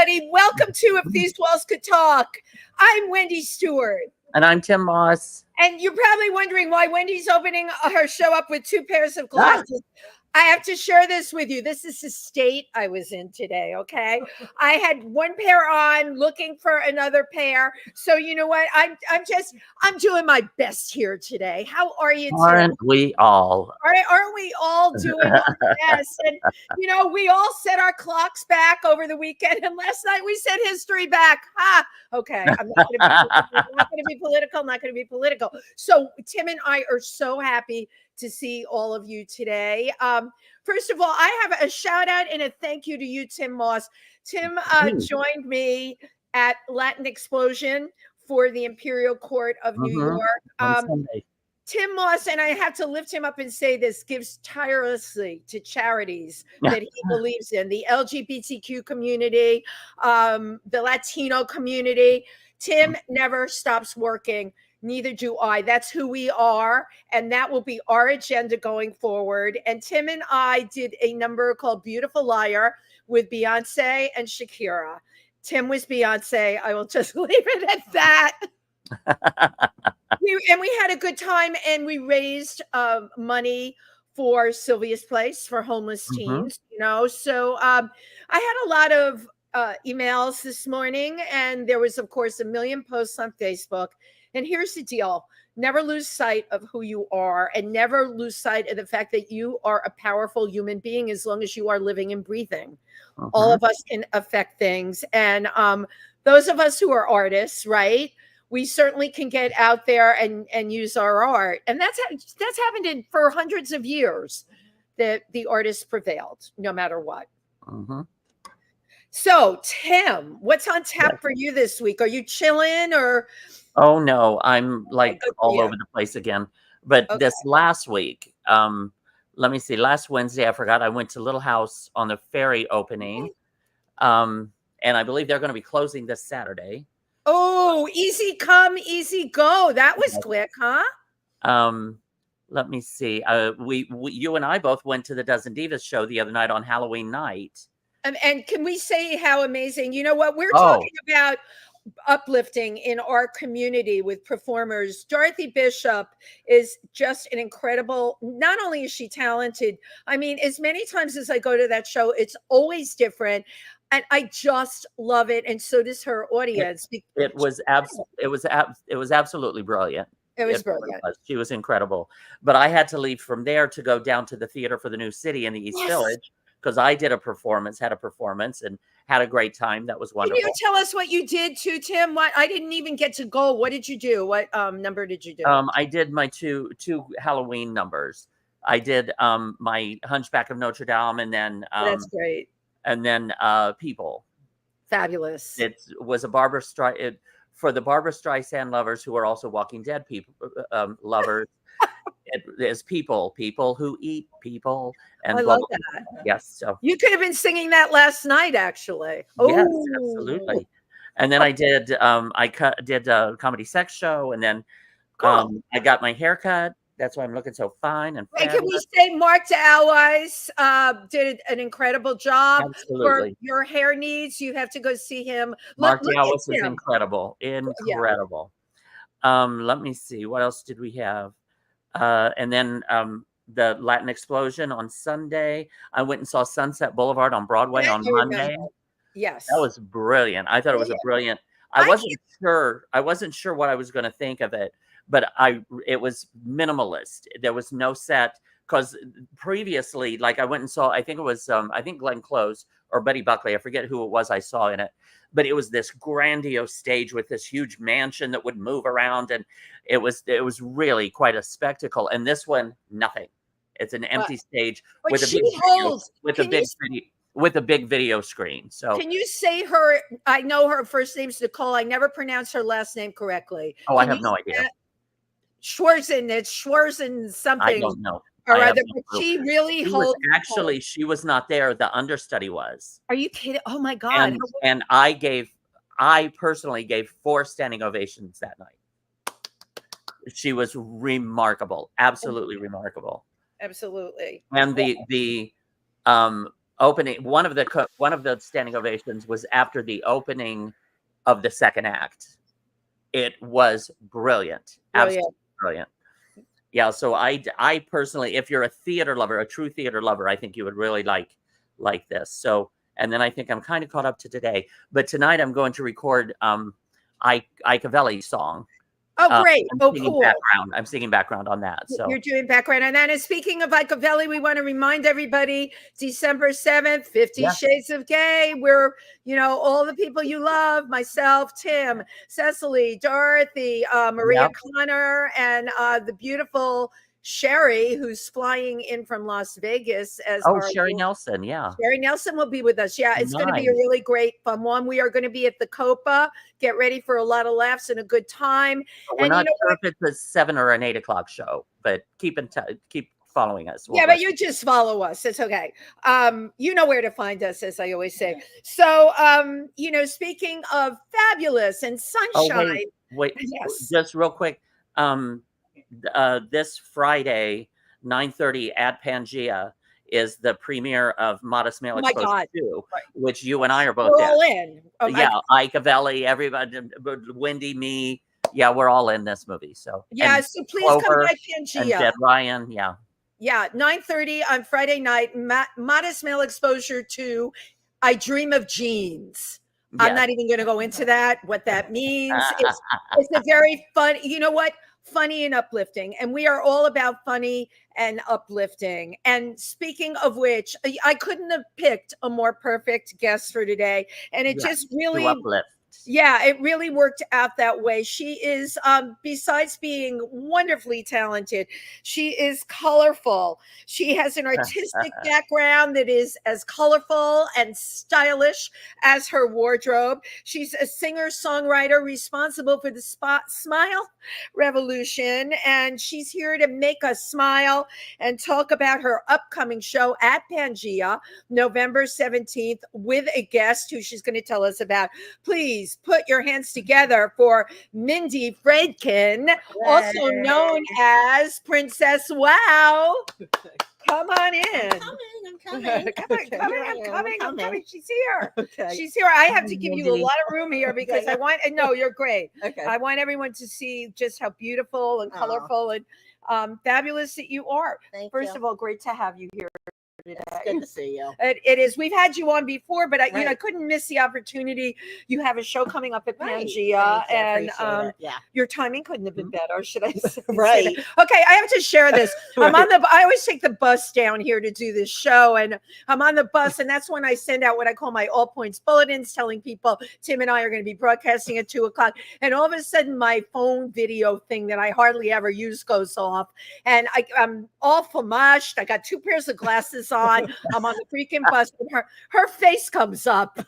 everybody. Welcome to If These Walls Could Talk. I'm Wendy Stuart. And I'm Tym Moss. And you're probably wondering why Wendy's opening her show up with two pairs of glasses. I have to share this with you. This is the state I was in today, okay? I had one pair on, looking for another pair. So you know what? I'm doing my best here today. How are you today? Aren't we all? Aren't we all doing our best? And you know, we all set our clocks back over the weekend, and last night we set history back. Okay. I'm not going to be political. So Tim and I are so happy to see all of you today. First of all, I have a shout out and a thank you to you, Tym Moss. Tim joined me at Latin Explosion for the Imperial Court of New York. Tym Moss, and I have to lift him up and say this, gives tirelessly to charities that he believes in, the LGBTQ community, the Latino community. Tim never stops working. Neither do I. That's who we are. And that will be our agenda going forward. And Tim and I did a number called Beautiful Liar with Beyonce and Shakira. Tim was Beyonce. I will just leave it at that. We had a good time, and we raised money for Sylvia's Place for homeless teens, you know. So I had a lot of emails this morning, and there was, of course, a million posts on Facebook. And here's the deal. Never lose sight of who you are, and never lose sight of the fact that you are a powerful human being as long as you are living and breathing. All of us can affect things. And those of us who are artists, right, we certainly can get out there and use our art. And that's happened for hundreds of years, that the artists prevailed no matter what. So, Tim, what's on tap for you this week? Are you chilling or... Oh, no, I'm like all over the place again. But this last week, let me see, last Wednesday, I forgot I went to Little House on the ferry opening. And I believe they're going to be closing this Saturday. Oh, easy come, easy go. That was quick, huh? Let me see. You and I both went to the Dozen Divas show the other night on Halloween night. And can we say how amazing, you know what, we're talking about uplifting in our community with performers. Dorothy Bishop is just an incredible, not only is she talented, I mean, as many times as I go to that show, it's always different. And I just love it. And so does her audience. It was absolutely brilliant. It was brilliant. She was incredible. But I had to leave from there to go down to the Theater for the New City in the East Village, because I had a performance, and had a great time. That was wonderful. Can you tell us what you did too, Tim? What, I didn't even get to go. What did you do? What number did you do? I did my two Halloween numbers. I did my Hunchback of Notre Dame, and then that's great. And then People. Fabulous. It was a Barbara Streisand for the Barbara Streisand lovers who are also Walking Dead people lovers. It is people who eat people. And I love that. Yes. So you could have been singing that last night, actually. Yes, absolutely. And then I did did a comedy sex show, and then I got my hair cut. That's why I'm looking so fine and fabulous. And can we say Mark DeAlwise did an incredible job for your hair needs? You have to go see him. Mark DeAlwise is incredible. Incredible. Let me see. What else did we have? And then the Latin Explosion on Sunday. I went and saw Sunset Boulevard on Broadway on Monday. Yes. That was brilliant. I thought it was a brilliant. I wasn't sure what I was going to think of it, but it was minimalist. There was no set, because previously, like I went and saw, I think it was Glenn Close or Betty Buckley. I forget who it was I saw in it, but it was this grandiose stage with this huge mansion that would move around, and it was really quite a spectacle. And this one, nothing. It's an empty stage with a big video screen. So can you say her? I know her first name's Nicole. I never pronounce her last name correctly. Oh, I have no idea. Schwarzen. It's Schwarzen something. I don't know. Or rather, but she really holds. Actually, she was not there. The understudy was. Are you kidding? Oh my God! And I personally gave 4 standing ovations that night. She was remarkable, absolutely remarkable. Absolutely. And the opening. One of the standing ovations was after the opening of the second act. It was brilliant. Absolutely brilliant. Yeah. So I personally, if you're a theater lover, a true theater lover, I think you would really like this. So, and then I think I'm kind of caught up to today, but tonight I'm going to record Icavelli's song. Oh, great. Cool. I'm singing background on that. So you're doing background on that. And speaking of Icavelli, we want to remind everybody, December 7th, 50 Shades of Gay. We're, all the people you love, myself, Tim, Cecily, Dorothy, Maria Connor, and the beautiful Sherry, who's flying in from Las Vegas as Sherry Nelson. Yeah. Sherry Nelson will be with us. Yeah, it's going to be a really great fun one. We are going to be at the Copa. Get ready for a lot of laughs and a good time. We're not sure if it's a 7 or an 8 o'clock show, but keep following us. But you just follow us. It's okay. You know where to find us, as I always say. So, speaking of fabulous and sunshine. Wait, just real quick. This Friday, 9:30 at Pangea is the premiere of Modest Male Exposure 2, which you and I are both all in. Icavelli, everybody, Wendy, me. Yeah, we're all in this movie. So so please come by Pangea. And Jed Ryan, 9:30 on Friday night. Modest Male Exposure 2. I Dream of Jeans. I'm not even going to go into what that means. It's a very fun. You know what? Funny and uplifting, and we are all about funny and uplifting. And speaking of which, I couldn't have picked a more perfect guest for today, and it just really uplift. Yeah, it really worked out that way. She is, besides being wonderfully talented, she is colorful. She has an artistic background that is as colorful and stylish as her wardrobe. She's a singer-songwriter responsible for the Smile Revolution, and she's here to make us smile and talk about her upcoming show at Pangea, November 17th, with a guest who she's going to tell us about. Please put your hands together for Mindy Fradkin, also known as Princess Wow. Come on in. I'm coming. She's here. Okay. She's here. I have to give you a lot of room here because you're great. Okay. I want everyone to see just how beautiful and colorful and fabulous that you are. First of all, great to have you here. It's good to see you. It is. We've had you on before, but I couldn't miss the opportunity. You have a show coming up at Pangea, and your timing couldn't have been better, should I say? Right. Okay, I have to share this. I always take the bus down here to do this show, and I'm on the bus, and that's when I send out what I call my all points bulletins, telling people Tim and I are going to be broadcasting at 2:00, and all of a sudden my phone video thing that I hardly ever use goes off, and I'm all famished. I got 2 pairs of glasses on. I'm on the freaking bus, and her face comes up.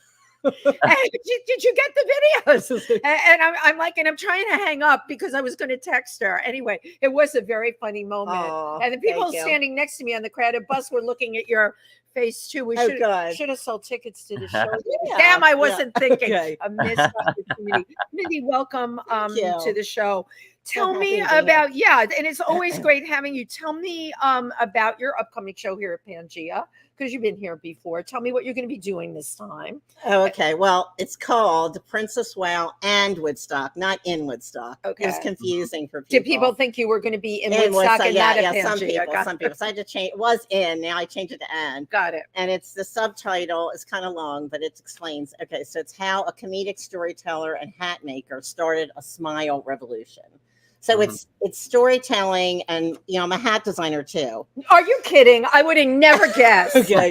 And did you get the videos? And I'm trying to hang up because I was going to text her. Anyway, it was a very funny moment. And the people standing next to me on the crowded bus were looking at your face too. We should have sold tickets to the show. Damn, I wasn't thinking. A missed opportunity. Mindy, welcome to the show. Tell me about, and it's always great having you. Tell me about your upcoming show here at Pangea, because you've been here before. Tell me what you're going to be doing this time. Oh, okay. Well, it's called Princess Wow and Woodstock, not in Woodstock. Okay. It was confusing for people. Did people think you were going to be in Woodstock and not at Pangea? Some people. So I had to change. It was in. Now I changed it to and. Got it. And it's the subtitle is kind of long, but it explains. Okay, so it's how a comedic storyteller and hat maker started a smile revolution. So it's storytelling, and I'm a hat designer too. Are you kidding? I would have never guessed. Okay.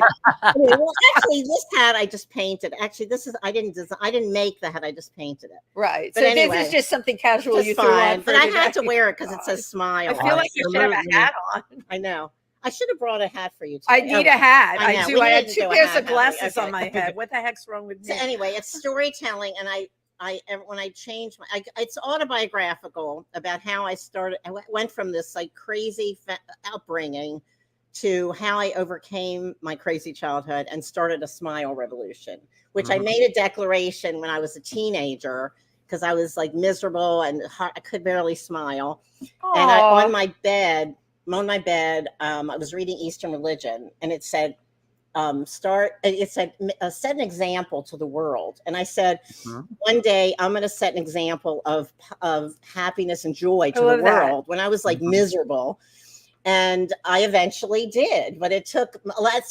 Well, actually, this hat I just painted. Actually, I didn't make the hat. I just painted it. Right. But so anyway, this is just something casual you threw on. But I had to wear it because it says smile. I feel like you should have a hat on. I know. I should have brought a hat for you today. I need a hat. I do. I had 2 pairs of glasses on my head. What the heck's wrong with me? So anyway, it's storytelling, and when I changed it's autobiographical about how I started. I went from this like crazy upbringing to how I overcame my crazy childhood and started a smile revolution, which I made a declaration when I was a teenager because I was like miserable and I could barely smile. Aww. And on my bed, I was reading Eastern religion, and it said, set an example to the world. And I said, Mhm. one day I'm going to set an example of happiness and joy to the love that. world when I was like Mhm. miserable. And I eventually did, but it took.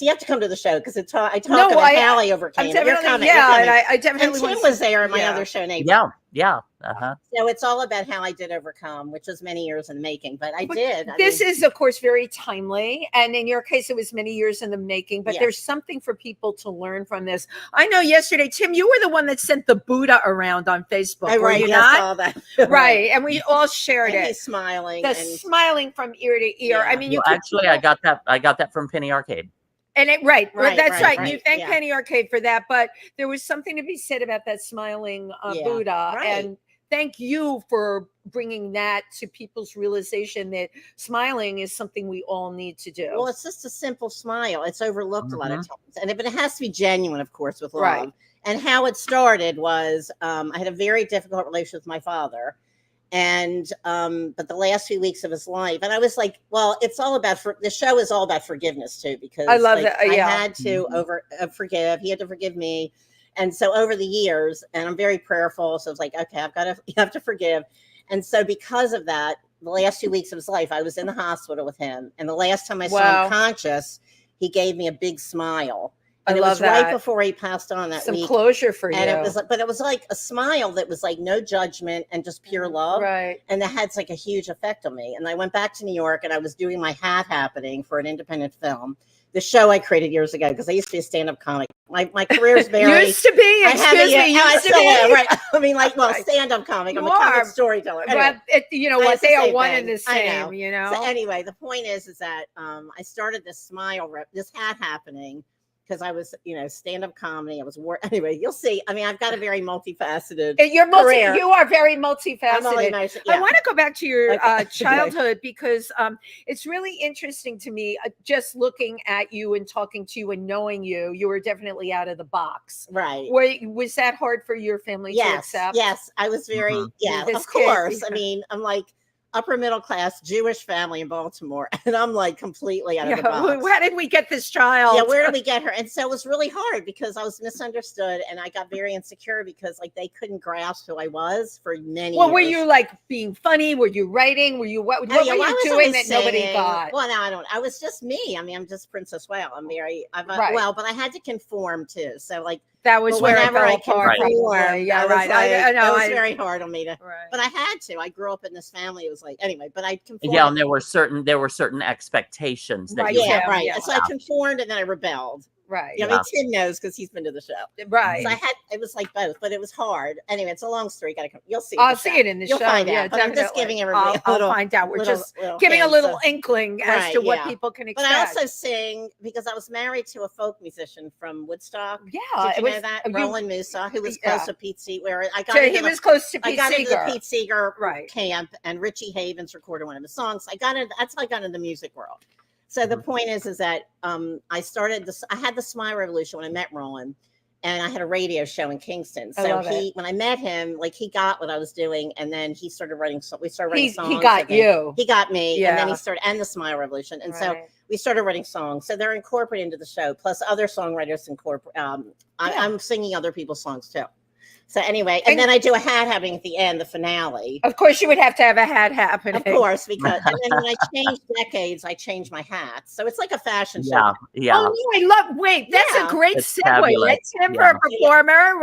You have to come to the show because I talk about how I overcame. I'm You're coming. and I And definitely Tim was there in my yeah. other show, Neighbor. Yeah. Uh-huh. So it's all about how I did overcome, which was many years in the making, but I did. This is, of course, very timely. And in your case, it was many years in the making, but there's something for people to learn from this. I know yesterday, Tim, you were the one that sent the Buddha around on Facebook. Were you not? I saw that. Right. And we all shared and it. He's smiling. Smiling from ear to ear. Yeah. I mean, I got that from Penny Arcade. And that's right. Right. You thank Penny Arcade for that, but there was something to be said about that smiling Buddha. Right. And thank you for bringing that to people's realization that smiling is something we all need to do. Well, it's just a simple smile. It's overlooked a lot of times, but it has to be genuine, of course, with love. Right. And how it started was I had a very difficult relationship with my father. And but the last few weeks of his life, and I was like, well, it's all about the show is all about forgiveness too, because I love that. I had to forgive. He had to forgive me. And so over the years, and I'm very prayerful, so I was like, okay, you have to forgive. And so because of that, the last 2 weeks of his life, I was in the hospital with him. And the last time I saw him conscious, he gave me a big smile. And it was right before he passed on that week. Some closure for you. And it was like a smile that was like no judgment and just pure love. Right. And that had like a huge effect on me. And I went back to New York and I was doing my hat happening for an independent film. The show I created years ago, because I used to be a stand-up comic. My career is very used to be. Excuse me. Used to be. Right. I mean, stand-up comic. I'm a comic storyteller. Anyway, but you know what? They are one and the same. You know. So anyway, the point is that I started this this hat happening because I was, stand-up comedy. I was anyway. You'll see. I mean, I've got a very multifaceted. Career. You are very multifaceted. I want to go back to your childhood because it's really interesting to me. Just looking at you and talking to you and knowing you, you were definitely out of the box. Right. Was that hard for your family to accept? Yes, I was very. Yeah, of course. I mean, I'm like upper middle class Jewish family in Baltimore, and I'm like completely out of the box. How did we get this child? Yeah, where did we get her? And so it was really hard because I was misunderstood, and I got very insecure because they couldn't grasp who I was for many years. Were you like being funny? Were you writing? Were you what were you doing that nobody got? Well, no, I don't. I was just me. I mean, I'm just Princess Whale. I'm very well, but I had to conform too. So that was whenever I conformed. Yeah, right. I know it was very hard on me to, but I had to. I grew up in this family. It was anyway, but I conformed. Yeah, and there were certain expectations that So I conformed and then I rebelled. Right. Yeah, I mean, Tim knows because he's been to the show. Right. So it was like both, but it was hard. Anyway, it's a long story. You'll see. I'll see it in the show. You'll find out. Yeah, but I'm just giving everybody I'll find out. We're just giving a little inkling as to what people can expect. But I also sing because I was married to a folk musician from Woodstock. Yeah. Did you know that? Roland Musa, who was close to Pete Seeger. He was close to Pete Seeger. I got into the Pete Seeger camp, and Richie Havens recorded one of his songs. That's how I got into the music world. So the point is that I started this. I had the Smile Revolution when I met Roland, and I had a radio show in Kingston. So when I met him, he got what I was doing, and then he started writing. We started writing songs. He got you. He got me, and then he started and the Smile Revolution, and so we started writing songs. So they're incorporated into the show, plus other songwriters incorporate. I'm singing other people's songs too. So anyway, and then I do a hat happening at the end, the finale. Of course, you would have to have a hat happening. Of course, because and then when I changed decades, I changed my hats. So it's like a fashion show. Yeah. Oh, that's a great segue. That's him for a performer.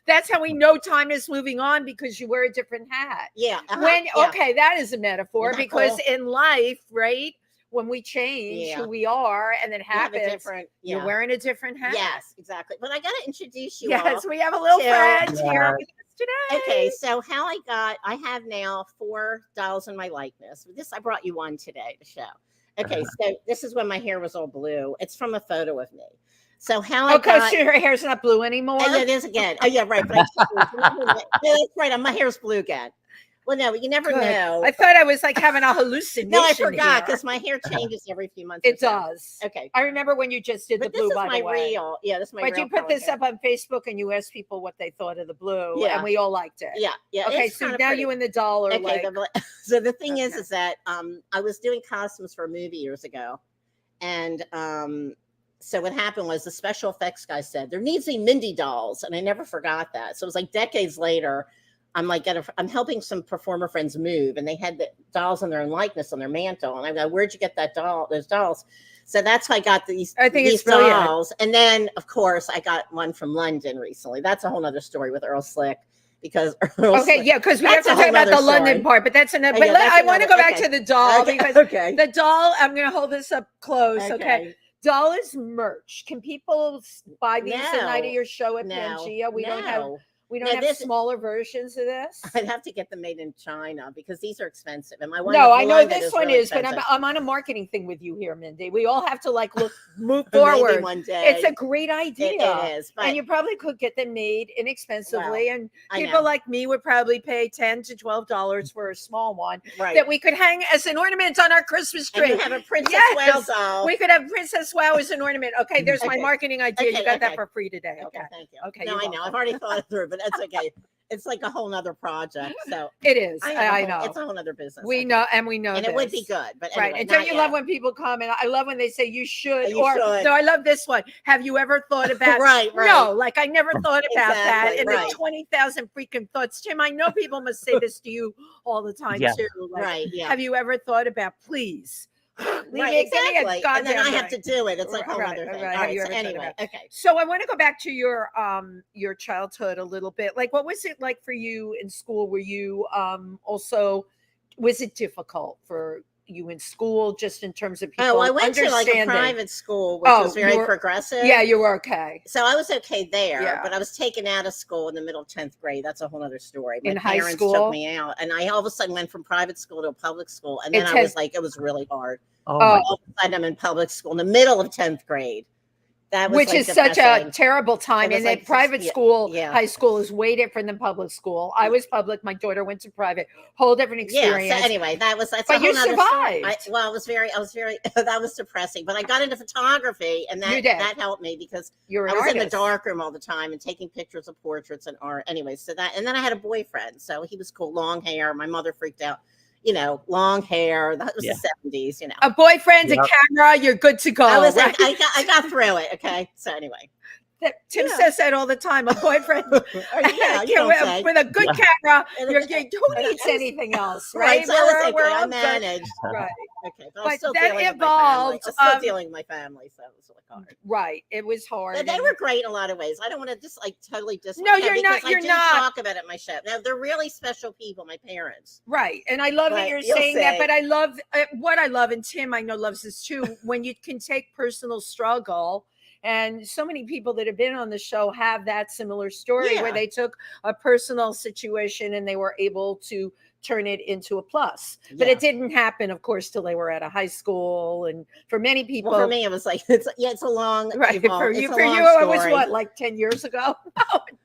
That's how we know time is moving on because you wear a different hat. Yeah. Okay, that is a metaphor because in life, right? When we change who we are and it happens, you're wearing a different hat. Yes, exactly. But I got to introduce you. Yes, we have a little friend here with us today. Okay, so I have now 4 dolls in my likeness. I brought you one today to show. Okay, so this is when my hair was all blue. It's from a photo of me. So so your hair's not blue anymore? It is again. Oh, yeah, right. But that's right. My hair's blue again. Well, no, you never know. I thought I was having a hallucination. No, I forgot because my hair changes every few months. It does. Okay. I remember when you just did the blue, by the way. This is my real. But you put this up on Facebook and you asked people what they thought of the blue, and we all liked it. Yeah. Okay, so now you and the doll are so the thing is that I was doing costumes for a movie years ago, and so what happened was the special effects guy said there needs to be Mindy dolls, and I never forgot that. So it was like decades later. I'm like, I'm helping some performer friends move, and they had the dolls on their own likeness on their mantle, and I go, "Where'd you get those dolls?" So that's how I got these. I think these it's brilliant. dolls, and then of course I got one from London recently. That's a whole other story with Earl Slick. Because yeah, because we have to talk about the London part, but that's another. But I want to go back to the doll because the doll. I'm going to hold this up close. Okay. Doll is merch. Can people buy these the night of your show at Pangea? We don't have smaller versions of this. I'd have to get them made in China because these are expensive. And I know this one is, but I'm on a marketing thing with you here, Mindy. We all have to move forward. Maybe one day. It's a great idea. It is, and you probably could get them made inexpensively. And people like me would probably pay $10 to $12 for a small one that we could hang as an ornament on our Christmas tree. And you have a Princess Wow doll. We could have Princess Wow as an ornament. Okay, there's my marketing idea. You got that for free today. Okay, thank you. Okay, no, I know. I've already thought it through, but that's okay. It's like a whole nother project. So it is. I know. It's a whole other business. We know, and it would be good. But anyway, And don't you love when people comment? I love when they say you should. No, I love this one. Have you ever thought about right. No, like I never thought about that. And the 20,000 freaking thoughts. Tim, I know people must say this to you all the time too. Like, have you ever thought about please? Exactly. And then I have to do it. It's like a whole other thing. Anyway, okay. So I want to go back to your childhood a little bit. Like, what was it like for you in school? Were you was it difficult for you in school, just in terms of people? I went to like a private school, which was very progressive. Yeah, you were okay. So I was okay there, but I was taken out of school in the middle of 10th grade. That's a whole other story. My parents took me out, and I all of a sudden went from private school to a public school, and then I was like, it was really hard. All of a sudden I'm in public school in the middle of 10th grade. Which is such a terrible time. And that private school, high school is way different than public school. I was public. My daughter went to private. Whole different experience. Yeah. So anyway, that's but you survived. I was very. That was depressing. But I got into photography, and that helped me because I was in the darkroom all the time and taking pictures of portraits and art. Anyway, and then I had a boyfriend, so he was cool, long hair. My mother freaked out. Long hair. That was the 70s, A boyfriend, a camera, you're good to go. I got through it. Okay. So anyway. Tim says that all the time. A boyfriend with a good camera. Who needs anything else, right? I managed. Right. Okay. But I'm still dealing with my family. I'm still dealing with my family, so it was really hard. Right. It was hard. But they were great in a lot of ways. I don't want to just totally dismiss them. No, you're not. I talk about it in my show. Now, they're really special people, my parents. Right. And I love that you're saying that, but I love what I love, and Tim, I know, loves this too, when you can take personal struggle. And so many people that have been on the show have that similar story where they took a personal situation and they were able to turn it into a plus. But it didn't happen, of course, till they were at a high school. And for many people, for me, it was like it's a long For you, it was what, like 10 years ago?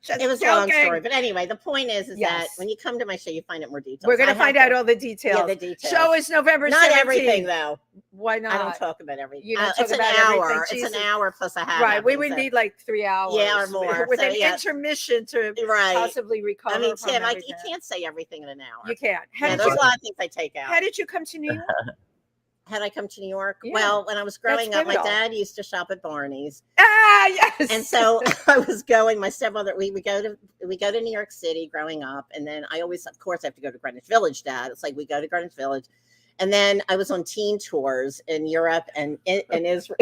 It was a long story. But anyway, the point is that when you come to my show, you find out more details. We're going to find out all the details. Yeah, the details. Show is November 17th. Not everything, though. Why not? I don't talk about everything. You don't it's talk an about hour. everything. It's an hour plus a half. Right. We would need like 3 hours. Yeah, or more. With an intermission to possibly recover. I mean, Tim, you can't say everything in an hour. You can't. There's a lot of things I take out. How did you come to New York? How did I come to New York? Yeah. Well, when I was growing up, my dad used to shop at Barney's. Ah, yes. And so I was going. My stepmother, we go to New York City growing up, and then I always, of course, have to go to Greenwich Village. Dad, it's like we go to Greenwich Village, and then I was on teen tours in Europe and in Israel.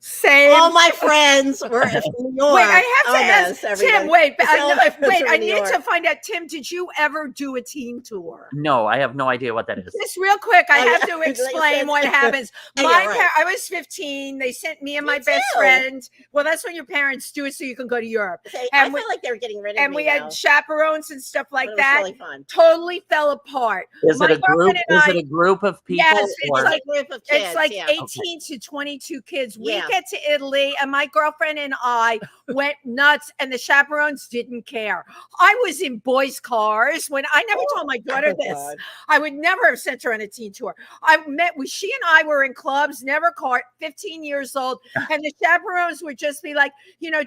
Same. All my friends were in New York. Wait, I have to ask Tim. Wait, I need to find out. Tim, did you ever do a teen tour? No, I have no idea what that is. Just real quick, I have to explain what happens. I was 15. They sent me and my best friend. Well, that's when your parents do it so you can go to Europe. I felt like they were getting rid of me. And we had chaperones and stuff like that. Really fun. Totally fell apart. Is it a group? Is it a group of people? Yes, it's like a group of kids. It's like 18 to 22 kids. We get to Italy, and my girlfriend and I went nuts, and the chaperones didn't care. I was in boys' cars when I never told my daughter this. God. I would never have sent her on a teen tour. She and I were in clubs, never caught, 15 years old, and the chaperones would just be like,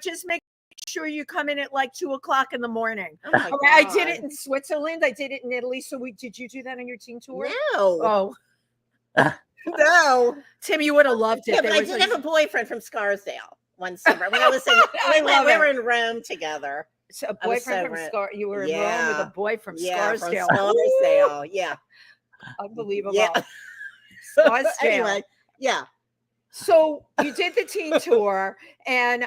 just make sure you come in at like 2:00 in the morning. I did it in Switzerland. I did it in Italy. So did you do that on your teen tour? No. Oh. No. Tim, you would have loved it. Yeah, There but I was did like- have a boyfriend from Scarsdale one summer when I was in. I love we it. were in Rome together. So a I was boyfriend so from ra- Scar. You were in Rome with a boy from Scarsdale. From Scarsdale. Yeah. Unbelievable. Yeah. Scarsdale. Anyway, yeah. So you did the teen tour, and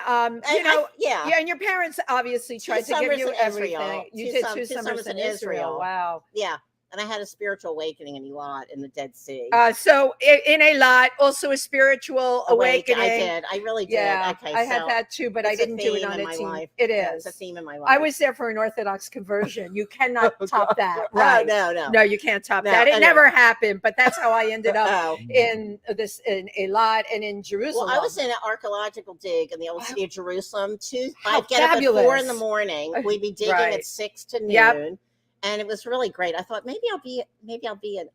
you know, yeah. and your parents obviously tried to give summers you in everything. Israel. You Two did two summers in Israel. Wow. Yeah. And I had a spiritual awakening in Eilat in the Dead Sea. So in Eilat, also a spiritual awakening. I did. I really did. Yeah, Okay, I had that too, but I didn't do it on a team. Life. It Yeah, is. it's a theme in my life. I was there for an Orthodox conversion. You cannot top that, Oh, right? no, you can't top No, that. It anyway. never happened, but that's how I ended up Oh. in Eilat and in Jerusalem. Well, I was in an archaeological dig in the old city of Jerusalem. How I'd get fabulous. up at 4 a.m. We'd be digging Right. at 6 to noon. Yep. And it was really great. I thought maybe I'll be in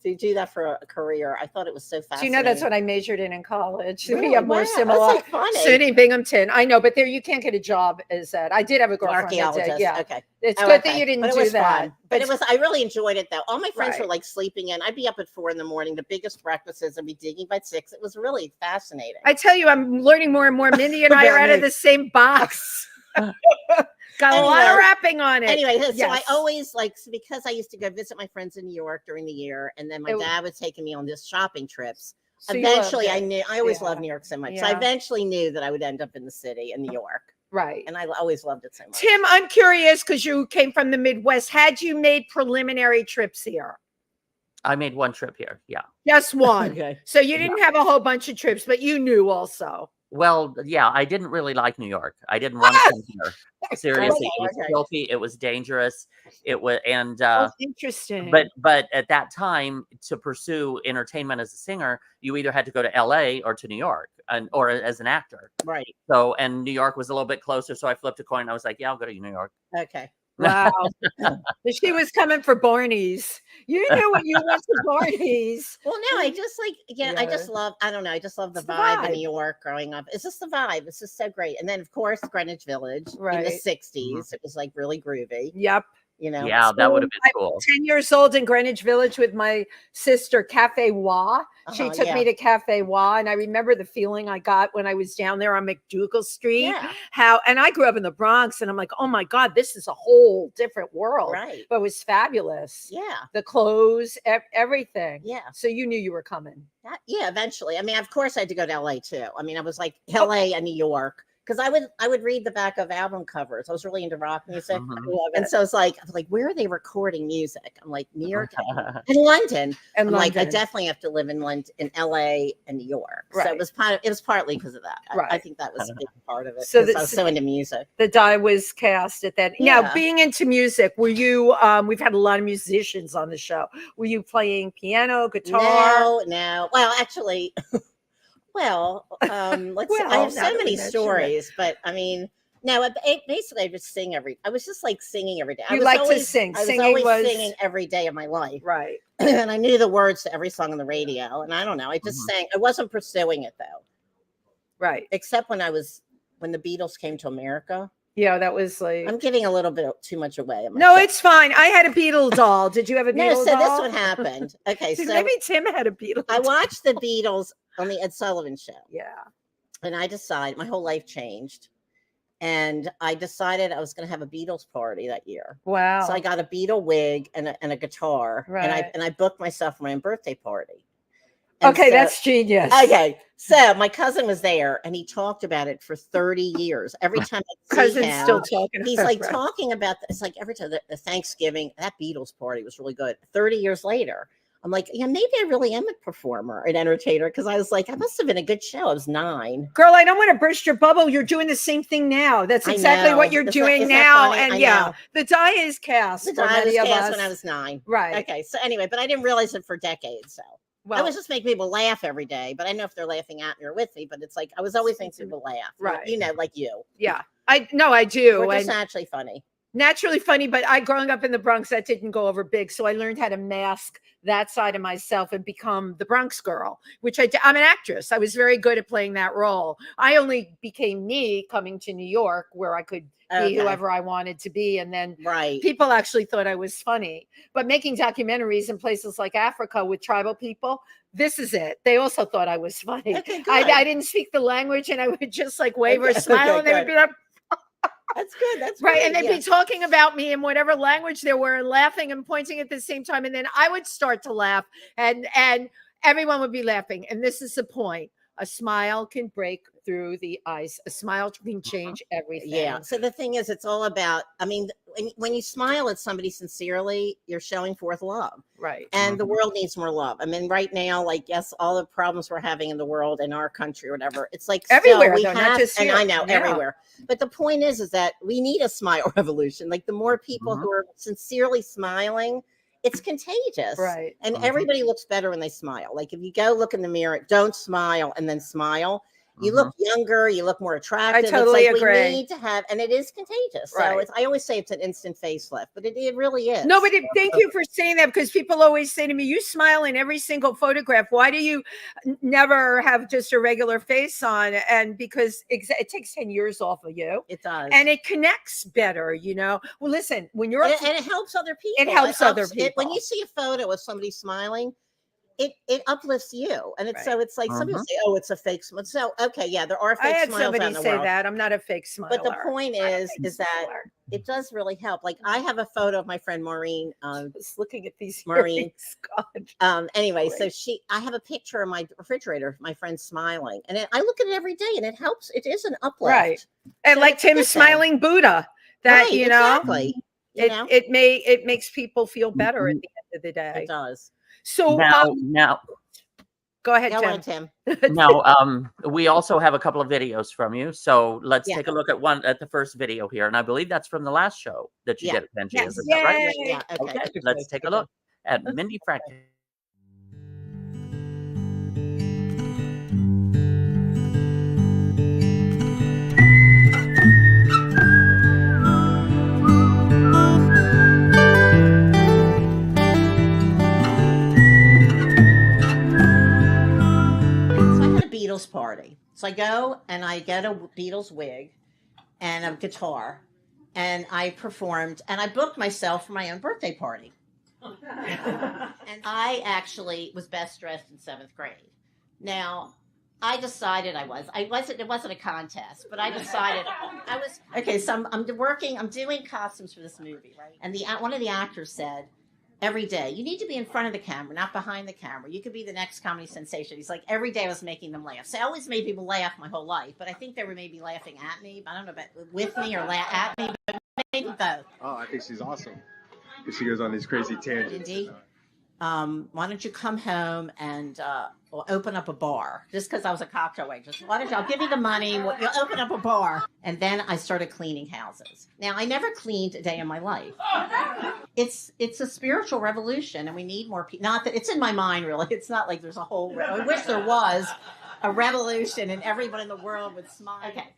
to do that for a career. I thought it was so Do fascinating. you know that's what I majored in college? Really? We have more Wow, similar. that's so funny. SUNY Binghamton. I know, but there you can't get a job as that. I did have a girlfriend that did. Archaeologist. Yeah, Okay. it's Oh, good okay. that you didn't But it do was that. fun. But it was. I really enjoyed it though. All my friends Right. were like sleeping in. I'd be up at 4 a.m. The biggest breakfasts, and be digging by 6. It was really fascinating. I tell you, I'm learning more and more. Mindy and I are out of the same box. Got a lot of wrapping on it. Anyway, so Yes. I always because I used to go visit my friends in New York during the year, and then my dad was taking me on these shopping trips. So you loved Eventually, it. I always Yeah. loved New York so much. So I Yeah. eventually knew that I would end up in the city in New York, Right. and I always loved it so much. Tim, I'm curious because you came from the Midwest. Had you made preliminary trips here? I made one trip here. Yeah. Just one. Okay. So you didn't have a whole bunch of trips, but you knew also. Well, yeah, I didn't really like New York. I didn't want to come here. Seriously, it was Okay. filthy. It was dangerous. It was, and That's interesting. but at that time, to pursue entertainment as a singer, you either had to go to LA or to New York, or as an actor. Right. So, and New York was a little bit closer, so I flipped a coin. I was like, yeah, I'll go to New York. Okay. Wow. She was coming for Barney's. You knew what you went to Barney's. Well, no, I just I just love. I don't know. I just love the It's the vibe in vibe. New York growing up. It's just the vibe. It's just so great. And then, of course, Greenwich Village in the Right. 60s. It was like really groovy. Yep. You know. Yeah, that would have been I cool. was 10 years old in Greenwich Village with my sister, Cafe Wa. She Uh-huh, took yeah. me to Cafe Wa, and I remember the feeling I got when I was down there on McDougal Street. Yeah. And I grew up in the Bronx, and I'm like, oh my God, this is a whole different world. Right. But it was fabulous. Yeah. The clothes, everything. Yeah. So you knew you were coming. Yeah. Eventually. I mean, of course, I had to go to LA too. I mean, I was like LA and New York. Because I would read the back of album covers. I was really into rock music. Mhm. I love And it. so it's like, I was like, where are they recording music? I'm like, New York and London. And I'm like, I London. definitely have to live in London, in LA and New York. So Right. it was partly because of that. I Right. think that was a big part of it. So So I was so into music. The die was cast at that. Now, Yeah. being into music, were you? We've had a lot of musicians on the show. Were you playing piano, guitar? No. Well, actually, let's see. I Well, have now so that we many mention it. stories, but I mean, no. Basically, I just sing I was just like singing every day. I You was like to always, sing. I was Singing always was- singing every day of my life, Right. and I knew the words to every song on the radio. And I don't know. I just sang. I wasn't pursuing it though, Right. except when the Beatles came to America. Yeah, that was like. I'm giving a little bit too much away. of No, myself. it's fine. I had a Beatle doll. Did you have a no. Beatle So doll? this what happened. Okay, See, so maybe Tim had a Beatle. I doll. watched the Beatles on the Ed Sullivan Show. Yeah. And I decided my whole life changed. And I decided I was going to have a Beatles party that year. Wow. So I got a Beatle wig and a guitar. Right. And I booked myself for my own birthday party. And Okay, so- that's genius. okay. So my cousin was there and he talked about it for 30 years. Every time I see Cousin's him, still talking. he's about like it, right. talking about it's like every time the Thanksgiving, that Beatles party was really good. 30 years later. I'm like, yeah, maybe I really am a performer, an entertainer, because I was like, I must have been a good show. I was 9. Girl, I don't want to burst your bubble. You're doing the same thing now. That's I exactly what know. you're Isn't doing that now. funny? And I yeah, know. the die is cast The for die was many of cast us. when I was 9. Right. Okay. So anyway, but I didn't realize it for decades. So I Well, was just making people laugh every day. But I know if they're laughing at me or with me, but it's like I was always making people laugh. Right. You know, like you. yeah. I do. We're just And naturally funny. naturally funny, but growing up in the Bronx, that didn't go over big. So I learned how to mask that side of myself and become the Bronx girl, which I'm an actress. I was very good at playing that role. I only became me coming to New York where I could be Okay. whoever I wanted to be. And then Right. people actually thought I was funny. But making documentaries in places like Africa with tribal people, this is it. They also thought I was funny. Okay, good. I didn't speak the language, and I would just like wave or smile, and they would be like, that's good. That's right. great. And they'd be talking about me in whatever language they were, and laughing and pointing at the same time. And then I would start to laugh, and everyone would be laughing. And this is the point. A smile can break through the ice. A smile can change everything. Yeah. So the thing is, it's all about, I mean, when you smile at somebody sincerely, you're showing forth love. Right. And the world needs more love. I mean, right now, like, yes, all the problems we're having in the world, in our country, or whatever, it's like everywhere, we though, have, not just and here. I know everywhere. But the point is that we need a smile revolution. Like, the more people who are sincerely smiling, it's contagious. Right. And everybody looks better when they smile. Like, if you go look in the mirror, don't smile and then smile. You look younger, you look more attractive. I totally it's like agree. We need to have, and it is contagious. So Right. I always say it's an instant facelift, but it really is. No, but thank you for saying that, because people always say to me, you smile in every single photograph. Why do you never have just a regular face on? And because it takes 10 years off of you. It does. And it connects better, you know. Well, listen, when you're and it helps other people. It helps other people. When you see a photo of somebody smiling, it uplifts you. And it's so it's like some people say, oh, it's a fake smile. So okay, yeah, there are fake I had smiles somebody out in the say world. that. I'm not a fake smiler. But the point is that it does really help. Like, I have a photo of my friend Maureen. Just looking at these Maureen. earrings, God. Anyway, so I have a picture in my refrigerator of my friend smiling, and I look at it every day, and it helps. It is an uplift, Right? And So like it's a good Tim's thing. smiling Buddha, that Right, you know, exactly. You know? it makes people feel better at the end of the day. It does. So Now, go ahead, Go Tim. on, Tim. now, we also have a couple of videos from you. So let's Yeah. take a look at the first video here. And I believe that's from the last show that you Yeah. did at Pangea. Yes. Is that right? Yay. Yeah. Okay. Okay, let's take a look at Mindy Fradkin. Beatles party. So I go and I get a Beatles wig and a guitar, and I performed, and I booked myself for my own birthday party. And I actually was best dressed in 7th grade. Now, I decided it wasn't a contest, but I decided I was, okay, so I'm doing costumes for this movie, right? And one of the actors said, every day, you need to be in front of the camera, not behind the camera. You could be the next comedy sensation. He's like, every day I was making them laugh. So I always made people laugh my whole life, but I think they were maybe laughing at me. I don't know about with me or at me, but maybe both. Oh, I think she's awesome. Because she goes on these crazy tangents. Mindy, why don't you come home and open up a bar? Just because I was a cocktail waitress. I'll give you the money. You'll open up a bar. And then I started cleaning houses. Now, I never cleaned a day in my life. It's a spiritual revolution, and we need more people. Not that it's in my mind, really. It's not like there's a whole. I wish there was a revolution and everyone in the world would smile. Okay.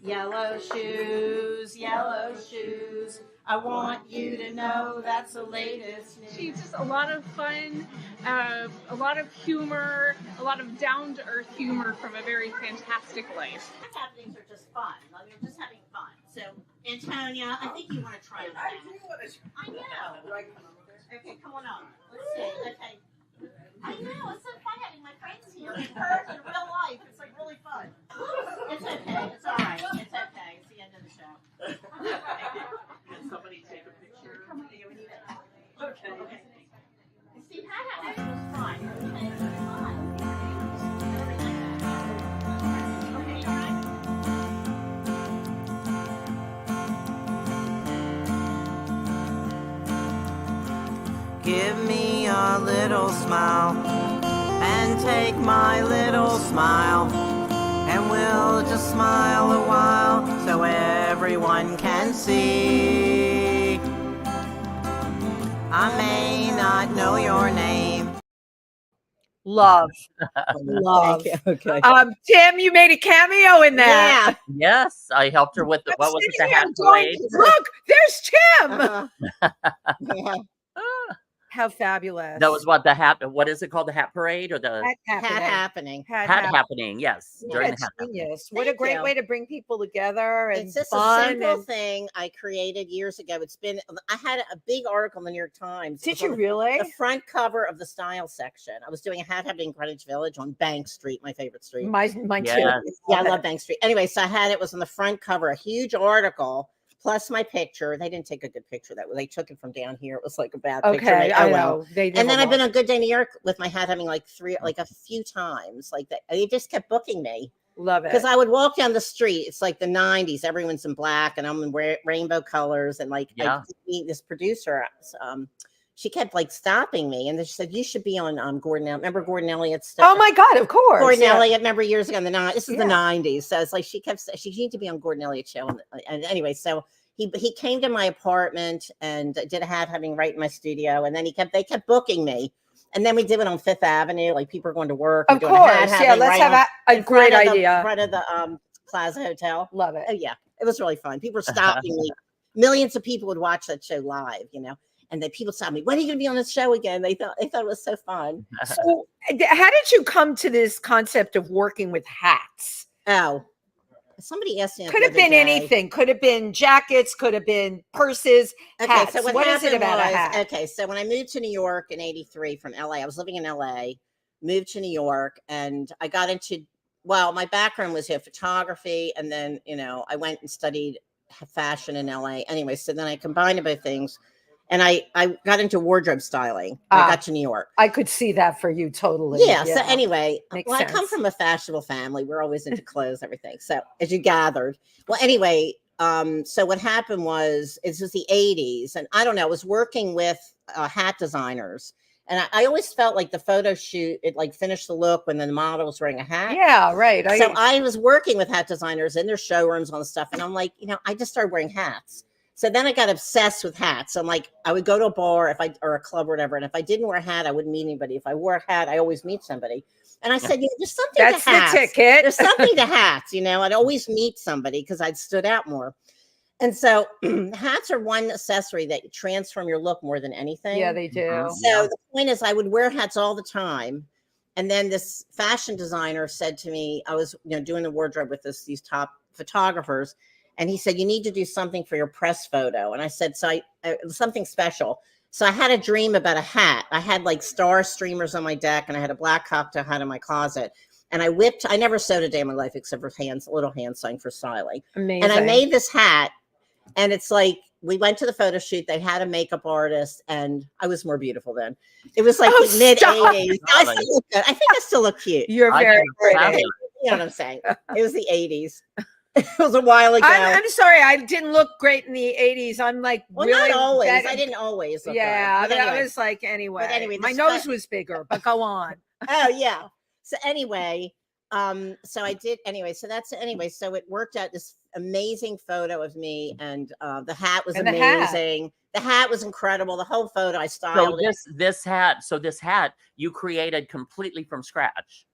Yellow shoes, yellow shoes. I want you to know that's the latest news. She's just a lot of fun, a lot of humor, a lot of down-to-earth humor from a very fantastic life. Happenings are just fun. Like, you're just having fun. So, Antonia, I think you want to try that. I know. Okay, come on up. Let's see. Okay. I know. It's so fun having my friends here in person, in real life. It's like really fun. It's okay. It's all right. It's okay. It's the end of the show. Can somebody take a picture? Come on, we need it. Okay. See, that was fun. Okay, it was fun. Okay, all right. Give me a little smile and take my little smile, and we'll just smile a while so everyone can see. I may not know your name. Love. Thank you. Okay. Tim, you made a cameo in that. Yes, I helped her with the, what was it, the hat Going, parade? look, there's Tim. Yeah. How fabulous. That was what the hat. What is it called? The hat parade or the Hat Hat happening. hat happening? Yes, during That's the hat happening. genius. What a Thank great you. way to bring people together and It's just a fun. simple And thing I created years ago. I had a big article in the New York Times. It did was you on really? the front cover of the style section. I was doing a hat happening in Greenwich Village on Bank Street, my favorite street. Mine Yes. too. Yeah, I love Bank Street. Anyway, so it was on the front cover, a huge article, plus my picture. They didn't take a good picture that way. They took it from down here. It was like a bad picture. Okay, Oh, I well. know. They And then I've been on on Good Day New York with my hat having like a few times. Like that. They just kept booking me love it. because I would walk down the street. It's like the 90s. Everyone's in black and I'm in rainbow colors. And like I meet this producer. She kept like stopping me, and then she said, "You should be on Gordon Elliott." Remember Gordon Elliott's stuff? Oh my God, of course. Gordon yeah. Elliott. Remember years ago in the this is the Yeah. 90s. So it's like she needed to be on Gordon Elliott's show. And anyway, so he came to my apartment and did a hat having right in my studio, and then they kept booking me. And then we did it on Fifth Avenue, like people were going to work. Of course, yeah. Let's have a great idea. In front of the Plaza Hotel. Love it. Oh yeah, it was really fun. People were stopping me. Millions of people would watch that show live, And then people stopped me. When are you going to be on the show again? They thought it was so fun. So, how did you come to this concept of working with hats? Oh, somebody asked me. Could have been anything. Could have been jackets. Could have been purses. Okay, hats. so what is it about a hat? Okay, so when I moved to New York in '83 from LA, I was living in LA, moved to New York, and I got into. Well, my background was photography, and then I went and studied fashion in LA. Anyway, so then I combined both things. And I got into wardrobe styling. I got to New York. I could see that for you totally. Yeah. So anyway, Makes I come sense. from a fashionable family. We're always into clothes, everything. So as you gathered, well, anyway, so what happened was it was the 80s, and I don't know. I was working with hat designers, and I always felt like the photo shoot it like finished the look when the model was wearing a hat. Yeah, right. So I was working with hat designers in their showrooms on stuff, and I'm like, I just started wearing hats. So then I got obsessed with hats. I'm like, I would go to a bar or a club or whatever. And if I didn't wear a hat, I wouldn't meet anybody. If I wore a hat, I always meet somebody. And I said, there's something That's to hats. the ticket. There's something to hats, I'd always meet somebody because I'd stood out more. And so hats are one accessory that transform your look more than anything. Yeah, they do. So the point is I would wear hats all the time. And then this fashion designer said to me, I was doing the wardrobe with these top photographers. And he said, you need to do something for your press photo. And I said, so it was something special. So I had a dream about a hat. I had like star streamers on my deck, and I had a black cocktail hat in my closet. And I never sewed a day in my life except for little hand sewing for styling. Amazing. And I made this hat. And it's like, we went to the photo shoot. They had a makeup artist, and I was more beautiful then. It was like the mid 80s. I still look good. I think I still look cute. You're very pretty. You know what I'm saying? It was the 80s. It was a while ago. I'm sorry, I didn't look great in the 80s. I'm like, well, really not always. better. I didn't always look yeah, good. I was like, anyway. But anyway, my nose was bigger, but go on. Oh yeah. So anyway, so I did anyway. So so it worked out this amazing photo of me, and the hat was amazing. The hat was incredible. The whole photo I styled. So this hat you created completely from scratch.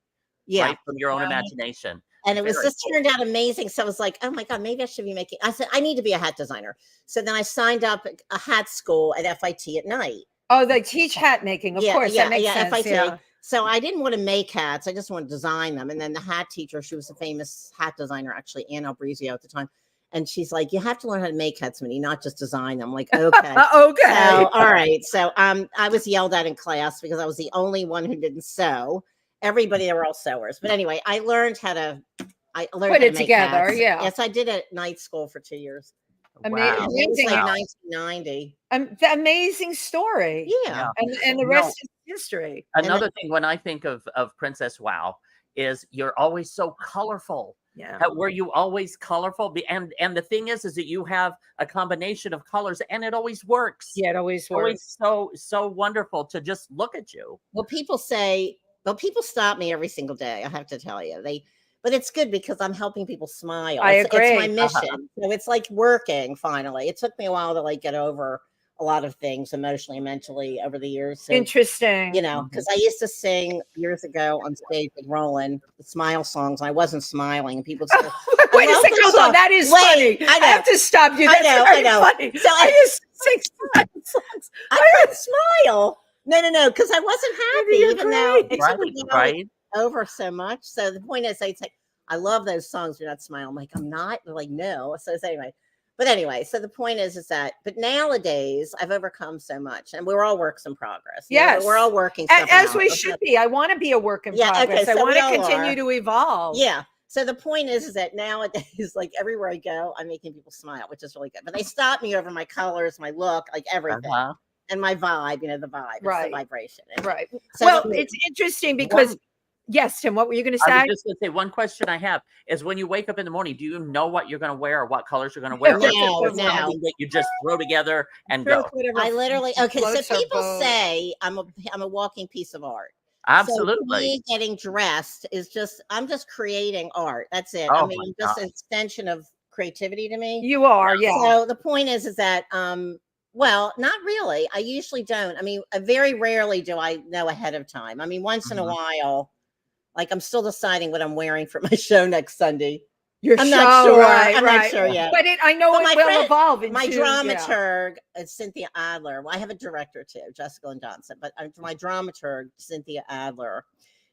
Yeah, right? From your own imagination. And it was just turned out amazing. So I was like, oh my God, maybe I should be making. I said, I need to be a hat designer. So then I signed up a hat school at FIT at night. Oh, they teach hat making, of course. That makes sense. FIT. Yeah. So I didn't want to make hats. I just wanted to design them. And then the hat teacher, she was a famous hat designer, actually, Ann Albrizio at the time. And she's like, you have to learn how to make hats, Mindy, not just design them. I'm like, okay. Okay. So, all right. So I was yelled at in class because I was the only one who didn't sew. Everybody, they were all sewers. But anyway, I learned how to put it together. Hats. Yeah. Yes, I did it at night school for 2 years. Wow. It was like 1990. The amazing story. Yeah. And the rest is history. Another thing when I think of Princess Wow is you're always so colorful. Yeah. Were you always colorful? And the thing is that you have a combination of colors, and it always works. Yeah, it always works. Always so wonderful to just look at you. Well, people stop me every single day. I have to tell you, but it's good because I'm helping people smile. I agree. It's my mission. So it's like working finally. It took me a while to like get over a lot of things emotionally and mentally over the years. So, interesting. Because I used to sing years ago on stage with Roland, the smile songs. And I wasn't smiling, and people said, wait a second, hold on. That is funny. I have to stop you. That's I know. funny. So I used to sing smile songs. I could smile. No, because I wasn't happy, You're even though it Right, took me right. over so much. So the point is, they'd say, I love those songs. You're not smiling. I'm like, I'm not. They're like, no. So anyway. But anyway, so the point is that, but nowadays I've overcome so much, and we're all works in progress. You know, Yes. we're all working As stuff we out. should be. I want to be a work in Yeah, okay, progress. I so want we to all continue are. to evolve. Yeah. So the point is that nowadays, like everywhere I go, I'm making people smile, which is really good. But they stop me over my colors, my look, like everything, Uh-huh. and my vibe. You know, the vibe, it's Right. the vibration. Right. So Well, the- it's interesting because, yes, Tim, what were you going to I say? was just going to say, one question I have is, when you wake up in the morning, do you know what you're going to wear or what colors you're going to wear? Or is it No, just no. something that you just throw together and Throw go? whatever I literally okay. So floats our people boat. say I'm a walking piece of art. So Absolutely. me getting dressed is I'm just creating art. That's it. Oh I mean, my I'm just an gosh. extension of creativity to me. You are, yeah. So the point is that well, not really. I usually don't. I mean, very rarely do I know ahead of time. I mean, once in a Mhm. while, like I'm still deciding what I'm wearing for my show next Sunday. Your I'm show, not sure. right, I'm right. not sure yet. But I know But it my will friend- evolve into My yeah. dramaturg is Cynthia Adler. Well, I have a director too, Jessica Lynn Johnson, but my dramaturg, Cynthia Adler,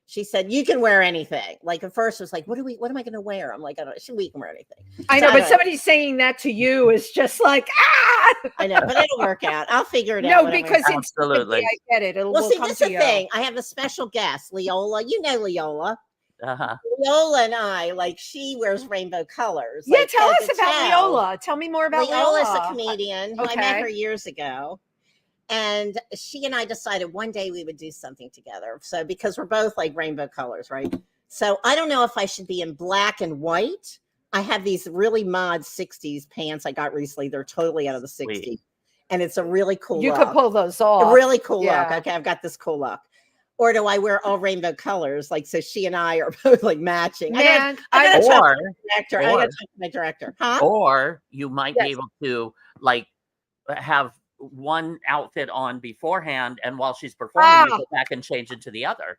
she said, you can wear anything. Like at first it was like, what am I going to wear? I'm like, I don't know. We can wear anything. I So know, but anyway. somebody saying that to you is just like, ah! I know, but it'll work out. I'll figure it out. No, whatever. because it's Absolutely. I get it. It'll Well, will see, come this to is the you. thing. I have a special guest, Leola. You know Leola. Uh-huh. Leola and I, like, she wears rainbow colors. Yeah, like, tell head us to about toe. Leola. Tell me more about Leola's Leola. a comedian who I met okay. her years ago. And she and I decided one day we would do something together. So because we're both like rainbow colors, right? So I don't know if I should be in black and white. I have these really mod 60s pants I got recently. They're totally out of the 60s. Sweet. And it's a really cool You look. could pull those A off. really cool Yeah. look. Okay, I've got this cool look. Or do I wear all rainbow colors? Like, so she and I are both like matching. Man, I gotta talk Or, to my director. I or- gotta talk to my director. Huh? or you might Yes. be able to like have one outfit on beforehand, and while she's performing, you go back and change into the other.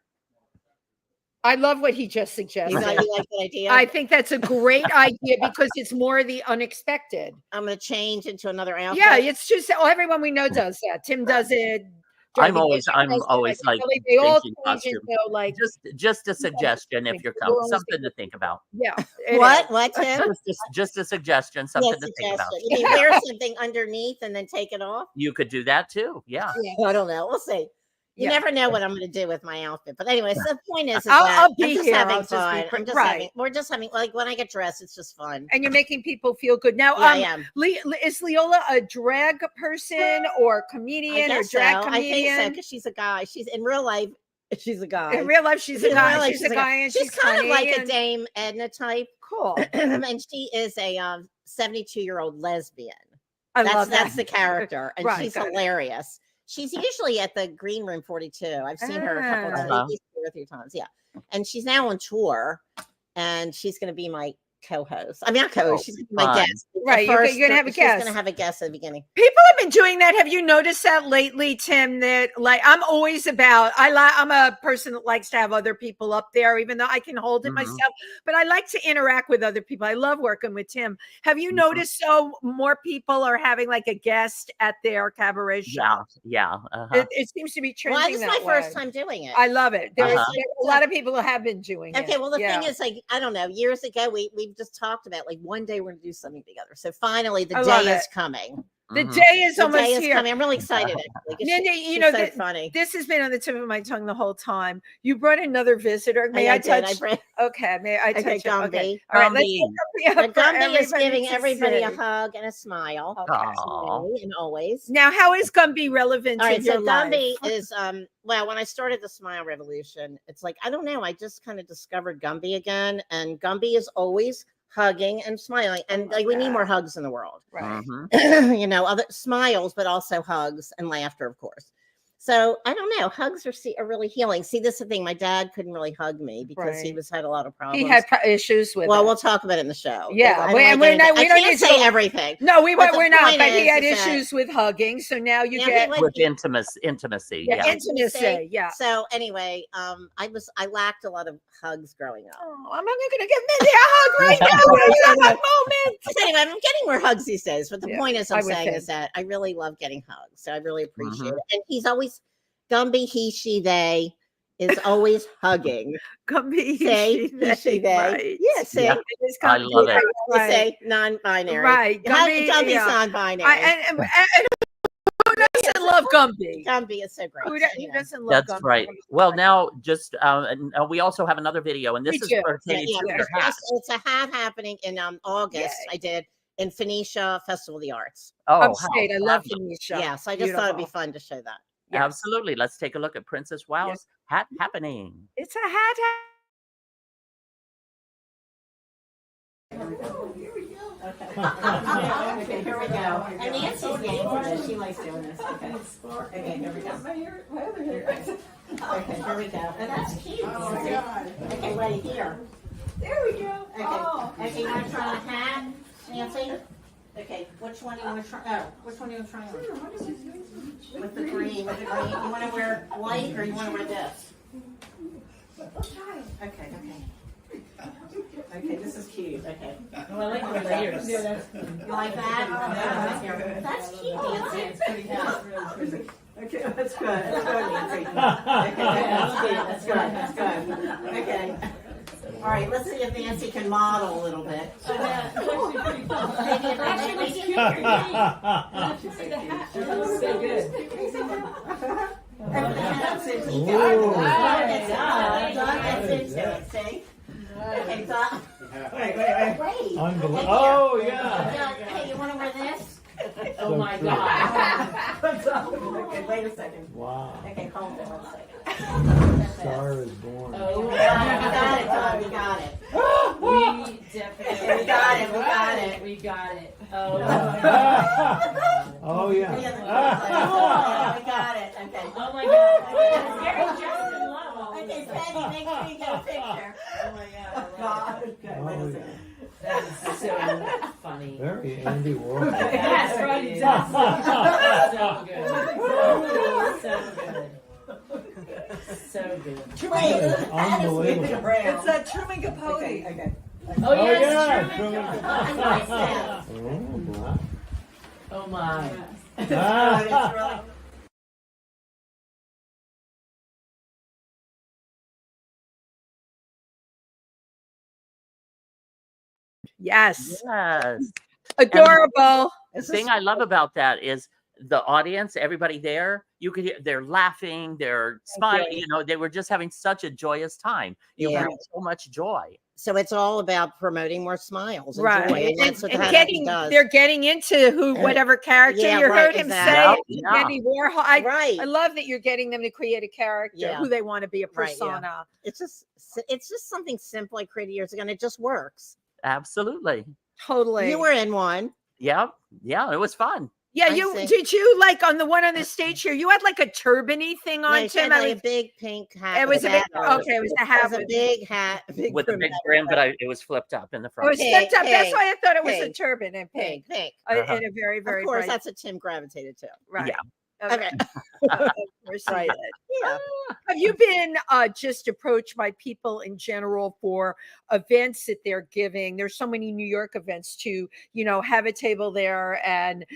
I love what he just You suggested. like that idea? I think that's a great idea because it's more the unexpected. I'm gonna change into another outfit. Yeah, it's just everyone we know does that. Tim does it. I'm Dorothy always Gibson does it. I think like Kelly, they all changing change costume. into like Just a suggestion if you're We're always something to think about. yeah. it What? is. What, Tim? Just a suggestion, something Yes, to think about. suggestion. You mean wear something underneath and then take it off? You could do that too. Yeah. I don't know. We'll see. You Yeah. never know what I'm going to do with my outfit. But anyway, so the point is I'll that be I'm just here. having I'll just be fun. pre- I'm just right. having. We're just having like when I get dressed, it's just fun. And you're making people feel good. Now, Yeah, I am. is Leola a drag person or I comedian or guess drag so. comedian? I think so because she's a guy. She's in real life. She's a guy. In real life, she's a In real guy. life, She's a guy, and She's kind of funny like a and Dame Edna type, cool. and she is a 72-year-old lesbian. I That's love that. that's the character, and Right, she's got it. hilarious. She's usually at the Green Room 42. I've seen her a couple of times, Ah. at least 2 or 3 times. Yeah, and she's now on tour, and she's going to be my co-host. I mean, not co-host. Oh, She's gonna be my fun. guest. Right, you're gonna have a She's guest. going to have a guest at the beginning. People have been doing that. Have you noticed that lately, Tim? That like I'm always about. I'm a person that likes to have other people up there, even though I can hold it Mhm. myself. But I like to interact with other people. I love working with Tim. Have you Mhm. noticed more people are having like a guest at their cabaret show? Yeah. Uh-huh. It seems to be Well, trending this is my that first way. time doing it. I love it. There's Uh-huh. a lot of people who have been doing it. Okay, well, the Yeah. thing is, like, I don't know, years ago, we just talked about, like, one day we're going to do something together. So finally, the I love day it. is coming. The Mhm. day is The almost day is here. coming. I'm really excited, actually. 'cause Mindy, she's you know, so funny. This has been on the tip of my tongue the whole time. You brought another visitor. May I did. touch? Okay, may I touch Okay, it? Gumby. Okay. All right, let's Gumby. get Gumby up But for Gumby is everybody giving to everybody a see. hug and a smile. Okay. Aw. Today and always. Now, how is Gumby relevant All to right, your so Gumby life? is well, when I started the Smile Revolution, it's like I don't know, I just kind of discovered Gumby again, and Gumby is always hugging and smiling, and love like we need that. more hugs in the world. Right. Mhm. You know, other smiles, but also hugs and laughter, of course. So I don't know. Hugs are really healing. See, this is the thing. My dad couldn't really hug me because he Right. had a lot of problems. He had issues with well, it. we'll talk about it in the show. Yeah, I don't we're like not- anything- we I don't can't need say to- everything. No, But the we're not. point But he had is that- issues with hugging, so now you Now get he went- With intimacy. yeah, Yeah. intimacy. Yeah. So anyway, I lacked a lot of hugs growing up. Oh, I'm not going to give Mindy a hug right now. We're in that moment. But anyway, I'm getting more hugs these days. But the Yeah, point is, I I'm would saying think. is that I really love getting hugs. So I really appreciate Mhm. it. And he's always, Gumby, he, she, they is always hugging. Gumby, Say, he, she, they. right. Yeah, say. Yeah, It is I Gumby, love it. You right. say non-binary. Right. Gumby's yeah. non-binary. And who doesn't love Gumby? Gumby is so great. Who Anyway. doesn't love That's Gumby? right. Well, now just we also have another video, and this is do. pertaining to your hat. It's a hat happening in August. Yay. I did in Phoenicia Festival of the Arts. Oh, Upstate. I love fabulous. Phoenicia. Yeah, so I just thought it'd be Beautiful. fun to show that. Yes. Absolutely. Let's take a look at Princess Wow's hat happening. It's a hat. Okay, here we go. And Nancy's game for this. She likes doing this. Okay, here we go. Okay, here we go. And that's cute. Okay, wait, here. There we go. Okay, okay, you want to try on a hat, Nancy? Okay, which one do you want to try? Oh, which one do you want to try on? With the green, with the green. You want to wear white or you want to wear this? Okay. Okay, this is cute. Okay. Oh, I like the layers. You like that? That's cute, Nancy. It's pretty good. It's really pretty. Okay, that's good. That's good, Nancy. Okay, that's good. That's good. Okay. All right, let's see if Nancy can model a little bit. Oh, yeah, it's actually pretty cool. Actually, It's cute. Actually, the hat looks so good. See? Okay, so. Wait. Unbelievable. Oh, yeah. Hey, you want to wear this? Oh my God. Okay, wait a second. Wow. Okay, hold on 1 second. Star is born. Oh, We got it, Todd. We got it. we definitely We got it. We got it. We got it. Oh, my God. Oh, We yeah. got it. Okay. Oh my God. Very Justin level. Okay, Patty, make sure you get a picture. Oh my God. Okay, wait a second. That is so funny. Very Andy Warhol. Yes, right. Oh, So good. Unbelievable. It's Truman Capote. Okay. Oh, yes, yeah. Truman. Oh, Oh my. wow. Yes. Yes. Adorable. The thing I love about that is the audience, everybody there, you could hear they're laughing, they're smiling, you know, they were just having such a joyous time. You Yeah. bring so much joy. So it's all about promoting more smiles and Right. joy, and that's what And the getting, does. they're getting into whatever character Yeah, you right, heard him exactly. say. Yeah. Andy Warhol. I Right. love that you're getting them to create a character Yeah. who they want to be, a Right, yeah. persona. It's just something simple I created years ago, and it just works. Absolutely. Totally. You were in one. Yeah. Yeah. It was fun. Yeah, I see. did you like on the one on the stage here? You had like a turban-y thing on, Like, she Tim. had like a big pink hat. It was with a big. hat on it. Okay, it was the It hat was a big hat. Big With a brim big hat. brim, but it was flipped up in the It front. was Pink, flipped up. That's pink, why I thought it was a pink. turban and pink. Pink. Uh-huh. In a very, very Of course, bright. that's what Tim gravitated to. Right. Yeah. Okay. Of course he Right. did. Yeah. Have you been just approached by people in general for events that they're giving? There's so many New York events to, have a table there and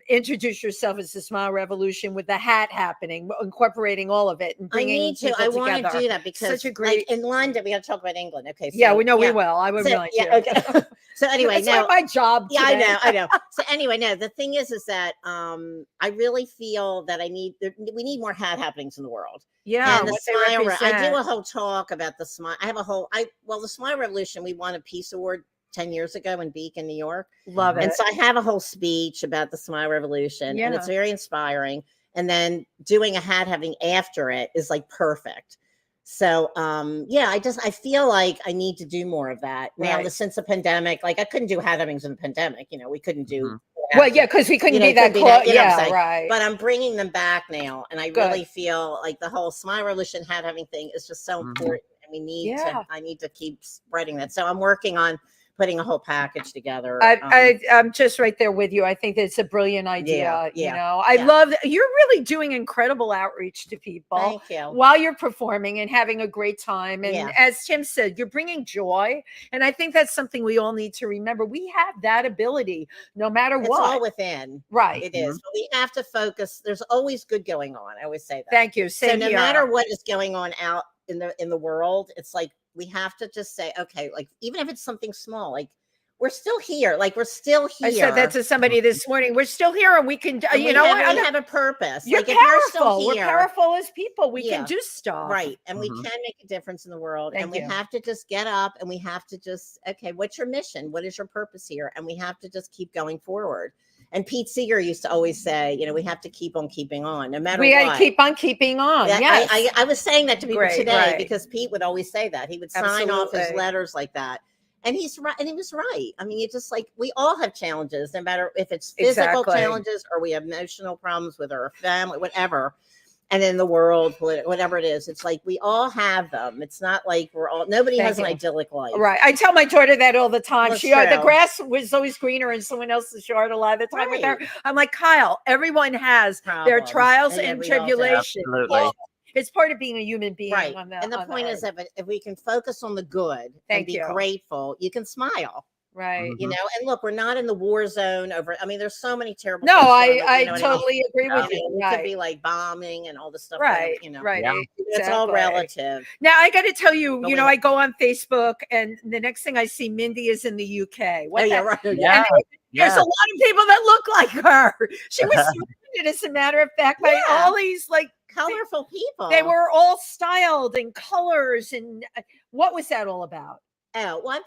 introduce yourself as the Smile Revolution with the hat happening, incorporating all of it and I bringing need to. people I want together. to do that because Such a great. like in London, we got to talk about England. Okay. So, Yeah, we know we will. I would So, really yeah, do. okay. So anyway, That's no. not my job. Yeah, I today. know, I know. So anyway, no, the thing is that I really feel that we need more hat happenings in the world. Yeah, And the what they smile, I do represent. a whole talk about the smile. I have the Smile Revolution, we won a Peace Award 10 years ago in Beacon, New York. Love it. And so I have a whole speech about the Smile Revolution, and it's Yeah. very inspiring. And then doing a hat having after it is like perfect. So I feel like I need to do more of that now. Right. Since the pandemic, like I couldn't do hat havings in the pandemic. We couldn't do. Mhm. Well, yeah, because we couldn't be that couldn't close. you know what I'm Yeah, saying? right. But I'm bringing them back now, and I Good. really feel like the whole Smile Revolution hat having thing is just so Mhm. important, and we need Yeah. I need to keep spreading that. So I'm working on putting a whole package together. I'm just right there with you. I think it's a brilliant idea. Yeah, You know, I love that you're really doing incredible outreach to people Thank you. while you're performing and having a great time. And Yeah. as Tim said, you're bringing joy. And I think that's something we all need to remember. We have that ability no matter It's what. all within. Right. It is. But we have to focus. There's always good going on. I always say that. Thank you. So Same no here. matter what is going on out in the world, it's like we have to just say, okay, like even if it's something small, like we're still here. Like we're still here. I said that to somebody this morning. We're still here, and we can. And You we know have, what? we have a purpose. You're like if you're still powerful. We're here, powerful as people. We Yeah. can do stuff. right? And we can make a difference in the world. Thank and we you. have to just get up, and we have to just, okay, what's your mission? What is your purpose here? And we have to just keep going forward. And Pete Seeger used to always say, you know, we have to keep on keeping on, no matter We what. got to keep on keeping on. Yeah, Yes. I was saying that to people Great, today right. because Pete would always say that. He would sign off his Absolutely. letters like that. And he's right. And he was right. I mean, it's just like we all have challenges, no matter if it's physical Exactly. challenges or we have emotional problems with our family, whatever. And in the world, whatever it is, it's like we all have them. It's not like nobody Thank has an you. idyllic life. Right. I tell my daughter that all the time. That's The true. grass was always greener in someone else's yard a lot of the time with her. I'm like, Kyle, everyone has their Problems. trials And and we all do. tribulations. Absolutely. It's part of being a human being. Right. On And the on point that is earth. that if we can focus on the good Thank and be you. grateful, you can smile. Right. You know, and look, we're not in the war zone over. I mean, there's so many terrible. No, things going on, I you know what I mean? totally agree with You you. know, it Right. could be like bombing and all this stuff. Right. You know, Right. Yeah. it's all Exactly. relative. Now I got to tell you, But you we- know, I go on Facebook and the next thing I see Mindy is in the UK. What Oh, the- yeah, right. Yeah. There's a lot of people that look like her. She was surrounded, as a matter of fact, by Yeah. all these like Colorful people. they were all styled in colors. And what was that all about? Oh, well,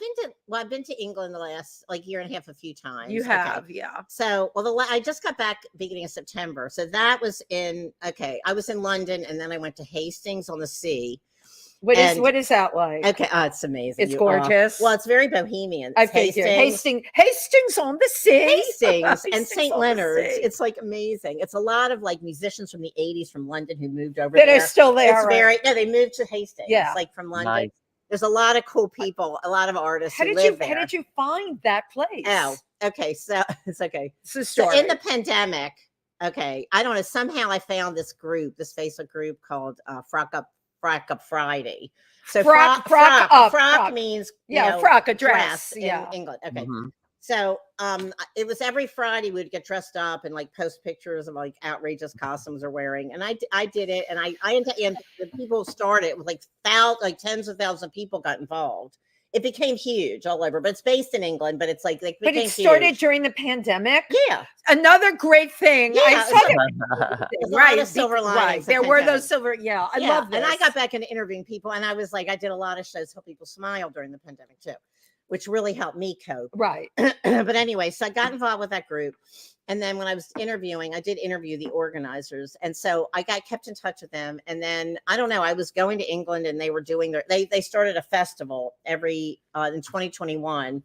I've been to England the last like year and a half a few times. You Okay. have, yeah. So, well, I just got back beginning of September. So that was I was in London and then I went to Hastings on the Sea. What And- is that like? Okay. Oh, it's amazing. It's gorgeous. Well, it's very bohemian. I It's figure Hastings on the sea. Hastings and Hastings St. on the Leonard's. sea. It's like amazing. It's a lot of like musicians from the 80s from London who moved over That there. are still there. It's right? very no, they moved to Hastings. Yeah. Like from London. Nice. There's a lot of cool people, a lot of artists How who did you live there. how did you find that place? Oh, okay. So it's okay. It's a So story. in the pandemic, okay, I don't know. Somehow I found this Facebook group called Frock Up Friday. So Frock up, frock means frock, a dress. in Yeah. England. Okay. Mhm. So it was every Friday we'd get dressed up and like post pictures of like outrageous costumes we're wearing. And I did it and and the people started with like tens of thousands of people got involved. It became huge all over, but it's based in England, but it's like But became it started huge. during the pandemic. Yeah. Another great thing. Yeah, I said it There's a lot right. of silver linings Right. of There were pandemic. those silver. Yeah. I love this. And I got back into interviewing people and I was like, I did a lot of shows to help people smile during the pandemic too, which really helped me cope. Right. But anyway, so I got involved with that group. And then when I was interviewing, I did interview the organizers. And so I kept in touch with them. And then I don't know, I was going to England and they were doing they started a festival in 2021.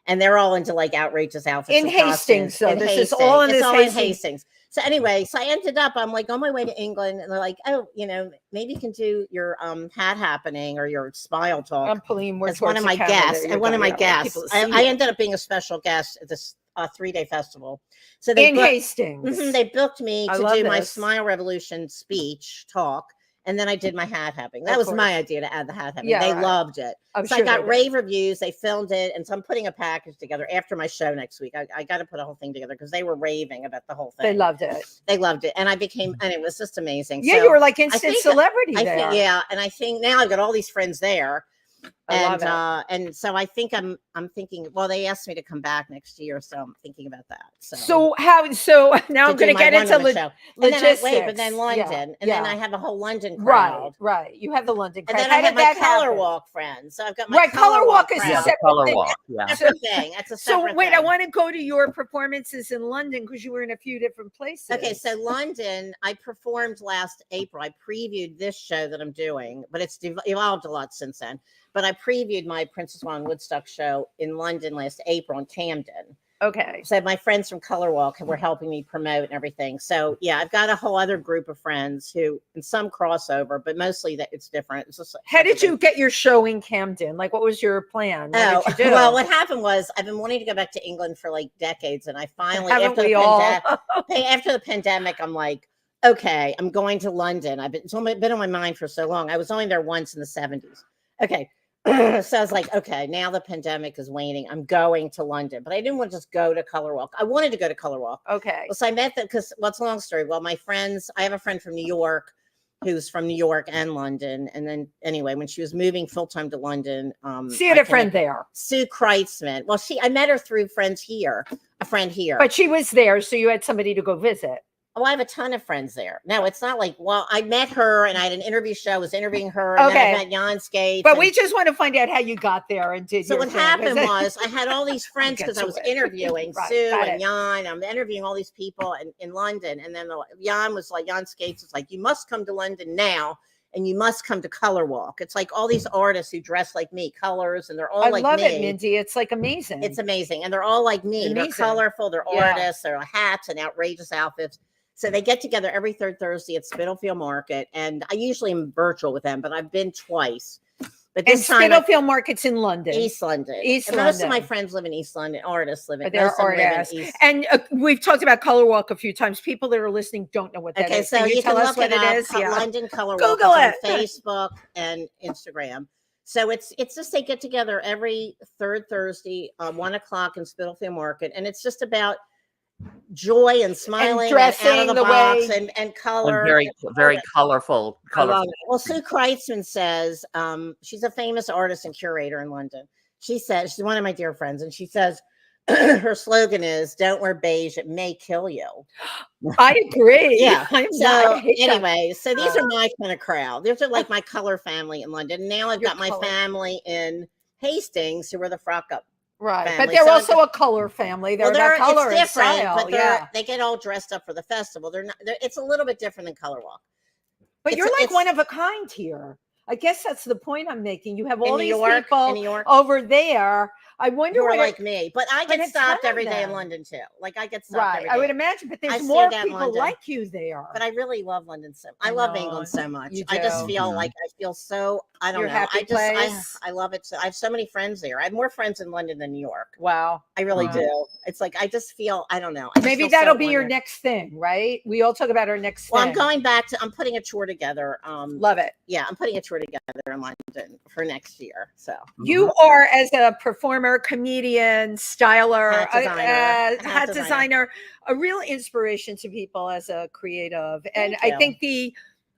And they're all into like outrageous outfits. In and costumes. Hastings, so In this is all in It's this all in Hastings. Hastings. So anyway, so I ended up, I'm like on my way to England and they're like, oh, you know, maybe you can do your hat happening or your smile talk. I'm pulling more As one of towards my the camera guests. there. And one of my Yeah, I want guests, people to see I you. ended up being a special guest at this 3-day festival. So they in booked- Hastings. Mhm, they booked me I to love do my this. Smile Revolution speech talk. And then I did my hat happening. That Of was course. my idea to add the hat happening. Yeah, They right. loved it. I'm So sure I got they did. rave reviews. They filmed it. And so I'm putting a package together after my show next week. I got to put a whole thing together because they were raving about the whole thing. They loved it. They loved it. And I became, and it was just amazing. Yeah, So you were like instant think- celebrity I there. think, yeah. And I think now I've got all these friends there. I love And so I think I'm thinking, well, they asked me to come back next year. So I'm thinking about that. So So now I'm to going do to my get into one-woman show. And logistics. but then London, Yeah, and then yeah. I have a whole London crowd. Right. You have the London And crowd. then How I have did my that color happen? walk friends. So I've got my Right, color walk is a crowd. Yeah, the separate color thing. walk. Yeah. Separate thing. That's a So separate wait, I thing. want to go to your performances in London because you were in a few different places. Okay, so London, I performed last April. I previewed this show that I'm doing, but it's evolved a lot since then. But I previewed my Princess Anne Woodstock show in London last April in Camden. Okay. So my friends from Color Walk were helping me promote and everything. So yeah, I've got a whole other group of friends who, and some crossover, but mostly that it's different. It's just How did you get your show in Camden? Like, what was your plan? Oh, What did you do? well, what happened was I've been wanting to go back to England for like decades, and I finally, Haven't we all? after the pandemic, I'm like, okay, I'm going to London. It's only been on my mind for so long. I was only there once in the 70s. Okay. So I was like, okay, now the pandemic is waning. I'm going to London, but I didn't want to just go to Color Walk. I wanted to go to Color Walk. Okay. Well, so I met them because, what's a long story? Well, my friends, I have a friend from New York who's from New York and London. And then anyway, when she was moving full-time to London, she had a friend there. Sue Kreitzman. Well, I met her through friends here, a friend here. But she was there, so you had somebody to go visit. Oh, I have a ton of friends there. No, it's not like, well, I met her and I had an interview show. I was interviewing her. And Okay. then I met Jan Skates. But we just want to find out how you got there and did So your what thing, 'cause happened it- was I had all these friends Get because I to was it. interviewing Right, Sue got and it. Jan. I'm interviewing all these people in London. And then Jan Skates was like, you must come to London now. And you must come to Color Walk. It's like all these artists who dress like me, colors, and they're all I like love me. it, Mindy. It's like amazing. It's amazing. And they're all like me. They're Amazing. colorful, they're Yeah. artists, they're hats and outrageous outfits. So they get together every third Thursday at Spitalfield Market. And I usually am virtual with them, but I've been twice. But and this time, Spitalfield Market's in London. East London. East And most of my London. friends live in East London. Artists live in. They're most of them live in artists. East. And we've talked about Color Walk a few times. People that are listening don't know what that Okay, is. so Can you tell can us look what it it up. is? Yeah. London Color Google Walk. It's it. on Facebook and Instagram. So it's just they get together every third Thursday, 1 o'clock in Spitalfield Market, and it's just about joy and smiling, and out dressing of the the box, way- and color. And very colorful. I love it. Well, Sue Kreitzman says she's a famous artist and curator in London. She says she's one of my dear friends, and she says her slogan is "Don't wear beige; it may kill you." I agree. Yeah. I'm So not, I hate that. anyway, so these are my kind of crowd. These are like my color family in London. And now I've Your got my color. family in Hastings, who are the frock up. Right. family. But they're So also a color family. They're about color it's and different, style. but Yeah. they get all dressed up for the festival. It's a little bit different than Color Walk. But it's- you're like it's- one of a kind here. I guess that's the point I'm making. You have all In New these York, in people New York. over there. I wonder Who are where like me, but I but get a stopped ton of every day in them. London too. Like I get stopped right. every I day. would imagine, but I there's see more that in people London. like you there. But I really love London so. I I love know, England so much. you I just do. feel Mhm. like I feel so. I don't Your know. happy place? I love it. So I have so many friends there. I have more friends in London than New York. Wow. I really Wow. do. It's like I just feel. I don't know. I just Maybe feel so that'll be your wonderful. next thing, right? We all talk about our next Well, thing. I'm going back to. I'm putting a tour together. Love it. Yeah, I'm putting a tour together in London for next year. So You are, as a performer, comedian, styler, Hat designer, hat designer, a real inspiration to people as a creative. And Thank I you. think the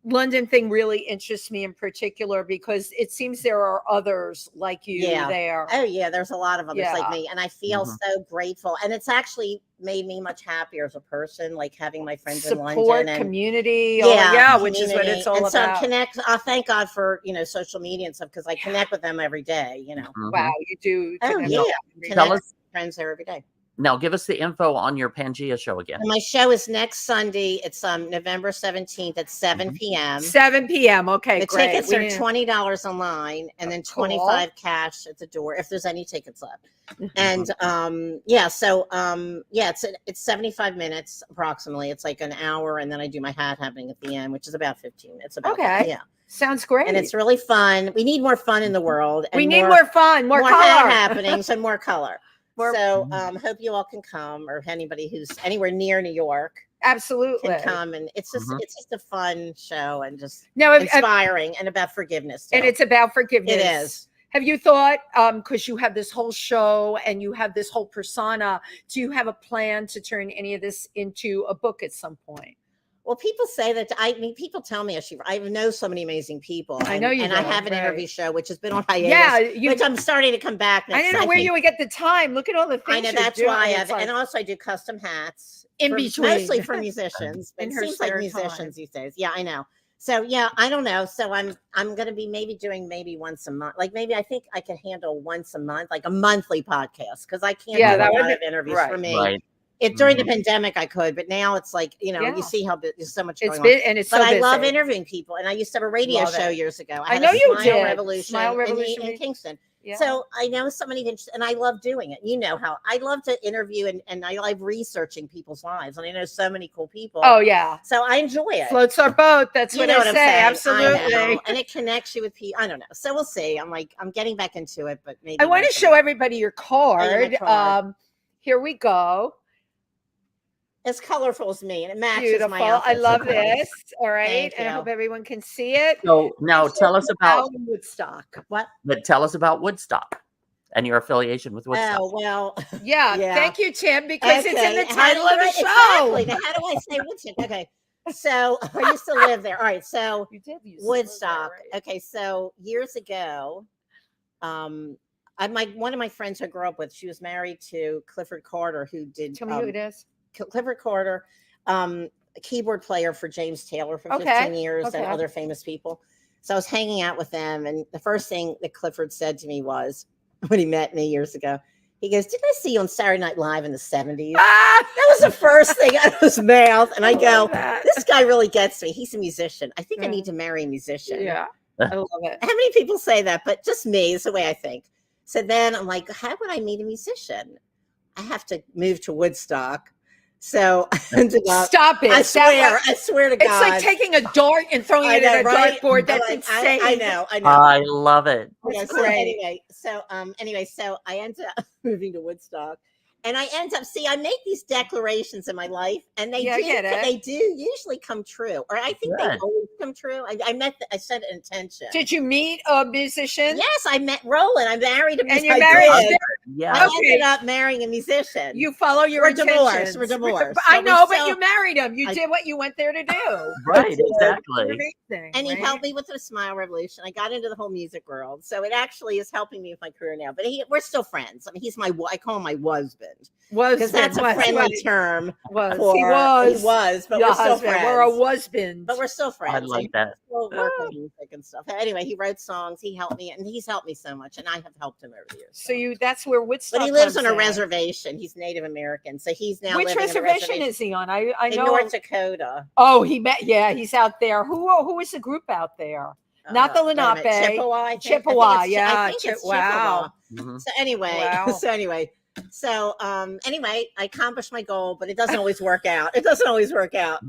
London thing really interests me in particular because it seems there are others like you Yeah. there. Oh yeah, there's a lot of others Yeah. like me, and I feel Mhm. so grateful. And it's actually made me much happier as a person, like having my friends in Support, London and community, which is what community. it's all and about. So connect. I thank God for social media and stuff because I connect with them every day. Mhm. Wow, you do. Oh connect yeah, with everybody. Tell connect us with friends there every day. now. Give us the info on your Pangea show again. And my show is next Sunday. It's November 17th at 7 p.m. 7 p.m. Okay, The great. tickets We are need- $20 online and then Cool. 25 cash at the door if there's any tickets left. And it's 75 minutes approximately. It's like an hour, and then I do my hat happening at the end, which is about 15 minutes. Okay. Yeah. Sounds great. And it's really fun. We need more fun in the world. And we need more fun, more color. hat happenings and more color. More- So hope you all can come, or anybody who's anywhere near New York Absolutely. can come. And it's just Mhm. it's just a fun show and just No, inspiring and about forgiveness. and too. it's about forgiveness. It is. Have you thought, because you have this whole show and you have this whole persona, do you have a plan to turn any of this into a book at some point? Well, people say that. People tell me I know so many amazing people. I know you and I do, have an right. interview show which has been on hiatus. Yeah, which I'm starting to come back. I Next, don't know where think. you would get the time. Look at all the I things know you're that's doing. why I It's have, like- and also I do custom hats In between. mostly for musicians. In It her seems like spare musicians time. these days. Yeah, I know. So yeah, I don't know. So I'm going to be doing once a month. Like maybe I think I can handle once a month, like a monthly podcast, because I can't Yeah, do that a would lot be- of interviews right. for me. Right. During the pandemic I could, but now it's like Yeah. you see how there's so much It's going on. bit and it's But so I busy. love interviewing people, and I used to have a radio Love show it. years ago. I had know a you Smile did. Revolution, Smile Revolution. in Kingston. Yeah. So I know so many, and I love doing it. You know how I love to interview and I love researching people's lives. And I know so many cool people. Oh yeah. So I enjoy it. Floats our boat. That's You what know I what I'm say. saying? I Absolutely. know. And it connects you with people. I don't know. So we'll see. I'm getting back into it, but maybe I want to not show everybody your card. my card. Here we go. as colorful as me, and it matches Beautiful. my outfit. I love so nice. this. All right. Thank And I you. hope everyone can see it. So now tell us about Woodstock. What? but tell us about Woodstock and your affiliation with Woodstock. Oh well. Yeah. Yeah. Thank you, Tim, because it's in the Okay, how do title you of the write- show. Exactly. Now, how do I say Woodstock? Okay. So I used to live there. All right. So You did use Woodstock. Okay. So years ago, one of my friends I grew up with, she was married to Clifford Carter, who did Tell me who it is. Clifford Carter, a keyboard player for James Taylor for 15 Okay, years and okay. other famous people. So I was hanging out with them, and the first thing that Clifford said to me was, when he met me years ago, he goes, "Did I see you on Saturday Night Live in the 70s?" Ah! That was the first thing out of his mouth. And I go, love that. this guy really gets me. He's a musician. I think I Yeah. need to marry a musician. Yeah. I love it. How many people say that? But just me is the way I think. So then I'm like, how would I meet a musician? I have to move to Woodstock. So I ended up. Stop it. I That swear, was- I swear to It's God. like taking a dart and throwing I it know, at a right? dartboard. That's Like, insane. I know. I love it. Okay, That's so great. anyway, so I ended up moving to Woodstock, and I end up I make these declarations in my life, and they Yeah, I get it. they do usually come true, or I think they Good. always come true. I set an intention. Did you meet a musician? Yes, I met Roland. I married him. And you I married did. him? Yeah. I Okay. ended up marrying a musician. You follow your We're divorced. intentions. We're divorced. I So know, we're but still- you married him. You I- did what you went there to do. Right, did. exactly. Amazing, and he right? helped me with the Smile Revolution. I got into the whole music world, so it actually is helping me with my career now. But we're still friends. I mean, he's I call him my husband because that's a friendly term. Was For, he was but your we're still husband. friends. We're a husband. But we're still friends. I like that. Still work on music and stuff. Anyway, he wrote songs. He helped me, and he's helped me so much, and I have helped him over the years. So that's where Woodstock. But he lives comes on a in. reservation. He's Native American, so he's now Which living on a reservation is he on? I in know. North Dakota. Oh, he's out there. Who is the group out there? Not the Wait a minute, Lenape. Chippewa. I think. Chippewa, I think yeah, I think it's wow. Chippewa. Mhm. So anyway, Wow. anyway, I accomplished my goal, but it doesn't always work out. It doesn't always work out.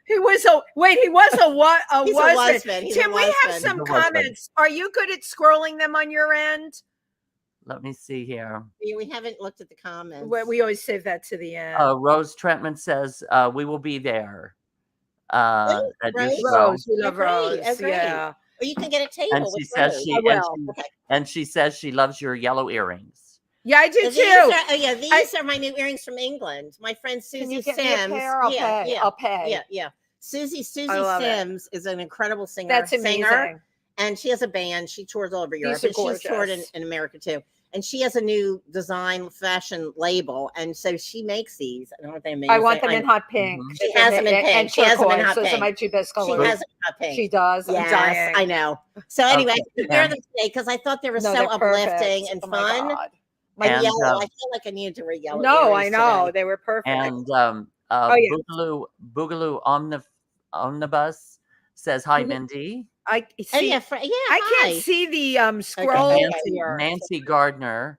He was a what? He's a husband. He's a Tim, we have husband. some He's a husband. comments. Are you good at scrolling them on your end? Let me see here. We haven't looked at the comments. We always save that to the end. Rose Trentman says we will be there. At your Rose? show. Rose, we love great, Rose. oh, great. Yeah. Or you can get a table And with she says Rose. she I and will. she, Okay. and she says she loves your yellow earrings. Yeah, I do These too. these are my new earrings from England. My friend Can Susie you get me a Sims. pair? I'll pay. I'll pay. Yeah. Susie I love it. Sims is an incredible singer. That's amazing. Singer, and she has a band. She tours all over Europe, are and she's toured gorgeous. in America too. And she has a new design fashion label, and so she makes these. I don't know what they mean. I want them in hot pink. Mhm. She has them in pink. And She has them in turquoise. hot Those are pink. my two best She colors. has it in hot pink. She does. I'm Yes, dying. I know. So anyway, Okay, I wear and- them today because I thought they were No, so they're uplifting perfect. and Oh my fun. God. My And, yellow, I feel like I needed to wear yellow. No, I earrings know. today. They were perfect. And Oh, yeah. Boogaloo Omnibus says hi, Mhm. Mindy. I see. Oh yeah, I hi. can't see the scroll Okay. here. Nancy Gardner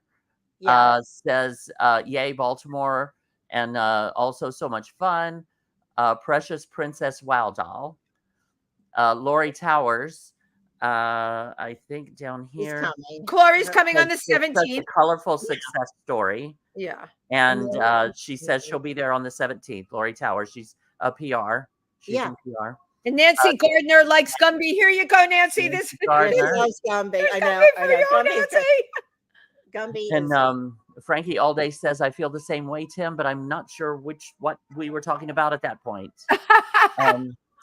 Yeah. says, "Yay, Baltimore!" and also so much fun. Precious Princess Wow Doll. Lori Towers. I think down He's here. coming. Chloe's coming on the It's such a 17th. colorful success story. Yeah. And she says she'll be there on the 17th. Lori Towers. She's a PR. She's Yeah. in PR. And Nancy Gardner likes Gumby. Here you go, Nancy. This Nancy Gardner. He loves Gumby. I know. Gumby I for know. you, Gumby's Nancy. Gumby And is Frankie Allday says, I feel the same way, Tim, but I'm not sure what we were talking about at that point.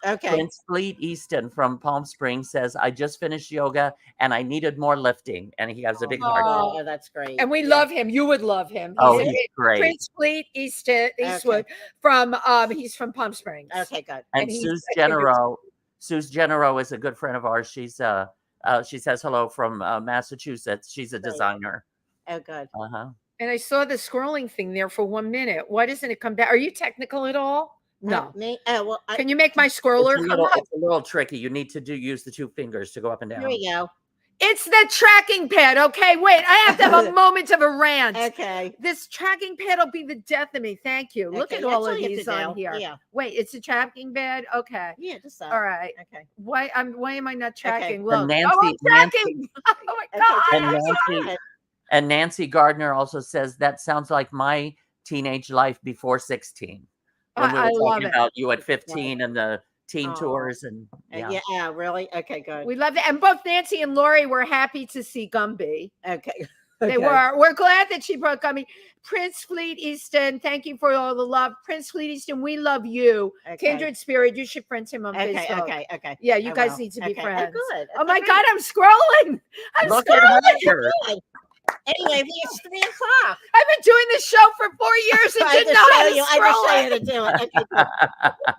okay. Prince Fleet Easton from Palm Springs says, I just finished yoga and I needed more lifting. And he has a big heart. Oh, that's great. And we love him. You would love him. Oh, a- he's great. Prince Fleet Eastwood from he's from Palm Springs. Okay, good. And he's Suze a favorite. Genero is a good friend of ours. She says hello from Massachusetts. She's a Great. designer. Oh, good. Uh-huh. And I saw the scrolling thing there for 1 minute. Why doesn't it come back? Are you technical at all? No. Me? Oh, well, Can you make my scroller come up? It's a little tricky. You need to use the two fingers to go up and down. here we go. It's the tracking pad. Okay, wait. I have to have a moment of a rant. Okay. This tracking pad will be the death of me. Thank you. Look Okay, at that's all of you have these to on do. here. Yeah. Wait, it's a tracking pad. Okay. Yeah, just so. All right. Okay. Why am I not tracking? And Look. I'm Nancy, tracking. Oh my Okay, god. and I'm Nancy, sorry. and Nancy Gardner also says that sounds like my teenage life before 16. When we were I love talking it. about you at 15 and the teen Aw. tours and Yeah, really? Okay, good. We love it. And both Nancy and Lori were happy to see Gumby. Okay. They were. We're glad that she brought Gumby. Prince Fleet Easton, thank you for all the love. Prince Fleet Easton, we love you. Okay. Kindred Spirit, you should friend him on Okay, Facebook. okay. Yeah, you I guys will. need to be Okay. friends. Oh, good. Oh my Okay. God, I'm scrolling. I'm look at scrolling. her. Good. Anyway, it's 3 o'clock. I've been doing this show for 4 years and I didn't know how to I scroll just show you it. to do it. Okay, good.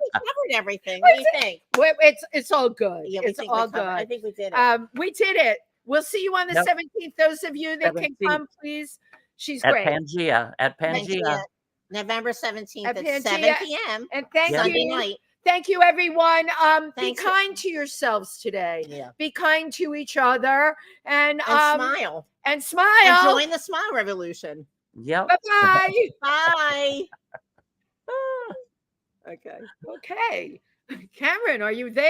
We covered everything. What do you think? Wait, it's all good. Yeah, we It's think we all covered- I good. think we did it. We did it. We'll see you on the Yep. 17th. Those of you that can 17th. come, please. She's At great. Pangea. November 17th At at Pangea. 7 p.m. And thank Sunday you. night. Thank you, everyone. Be Thanks. kind to yourselves today. Yeah. Be kind to each other and smile. And smile. And join the smile revolution. Yep. Bye-bye. Bye. Okay. Cameron, are you there?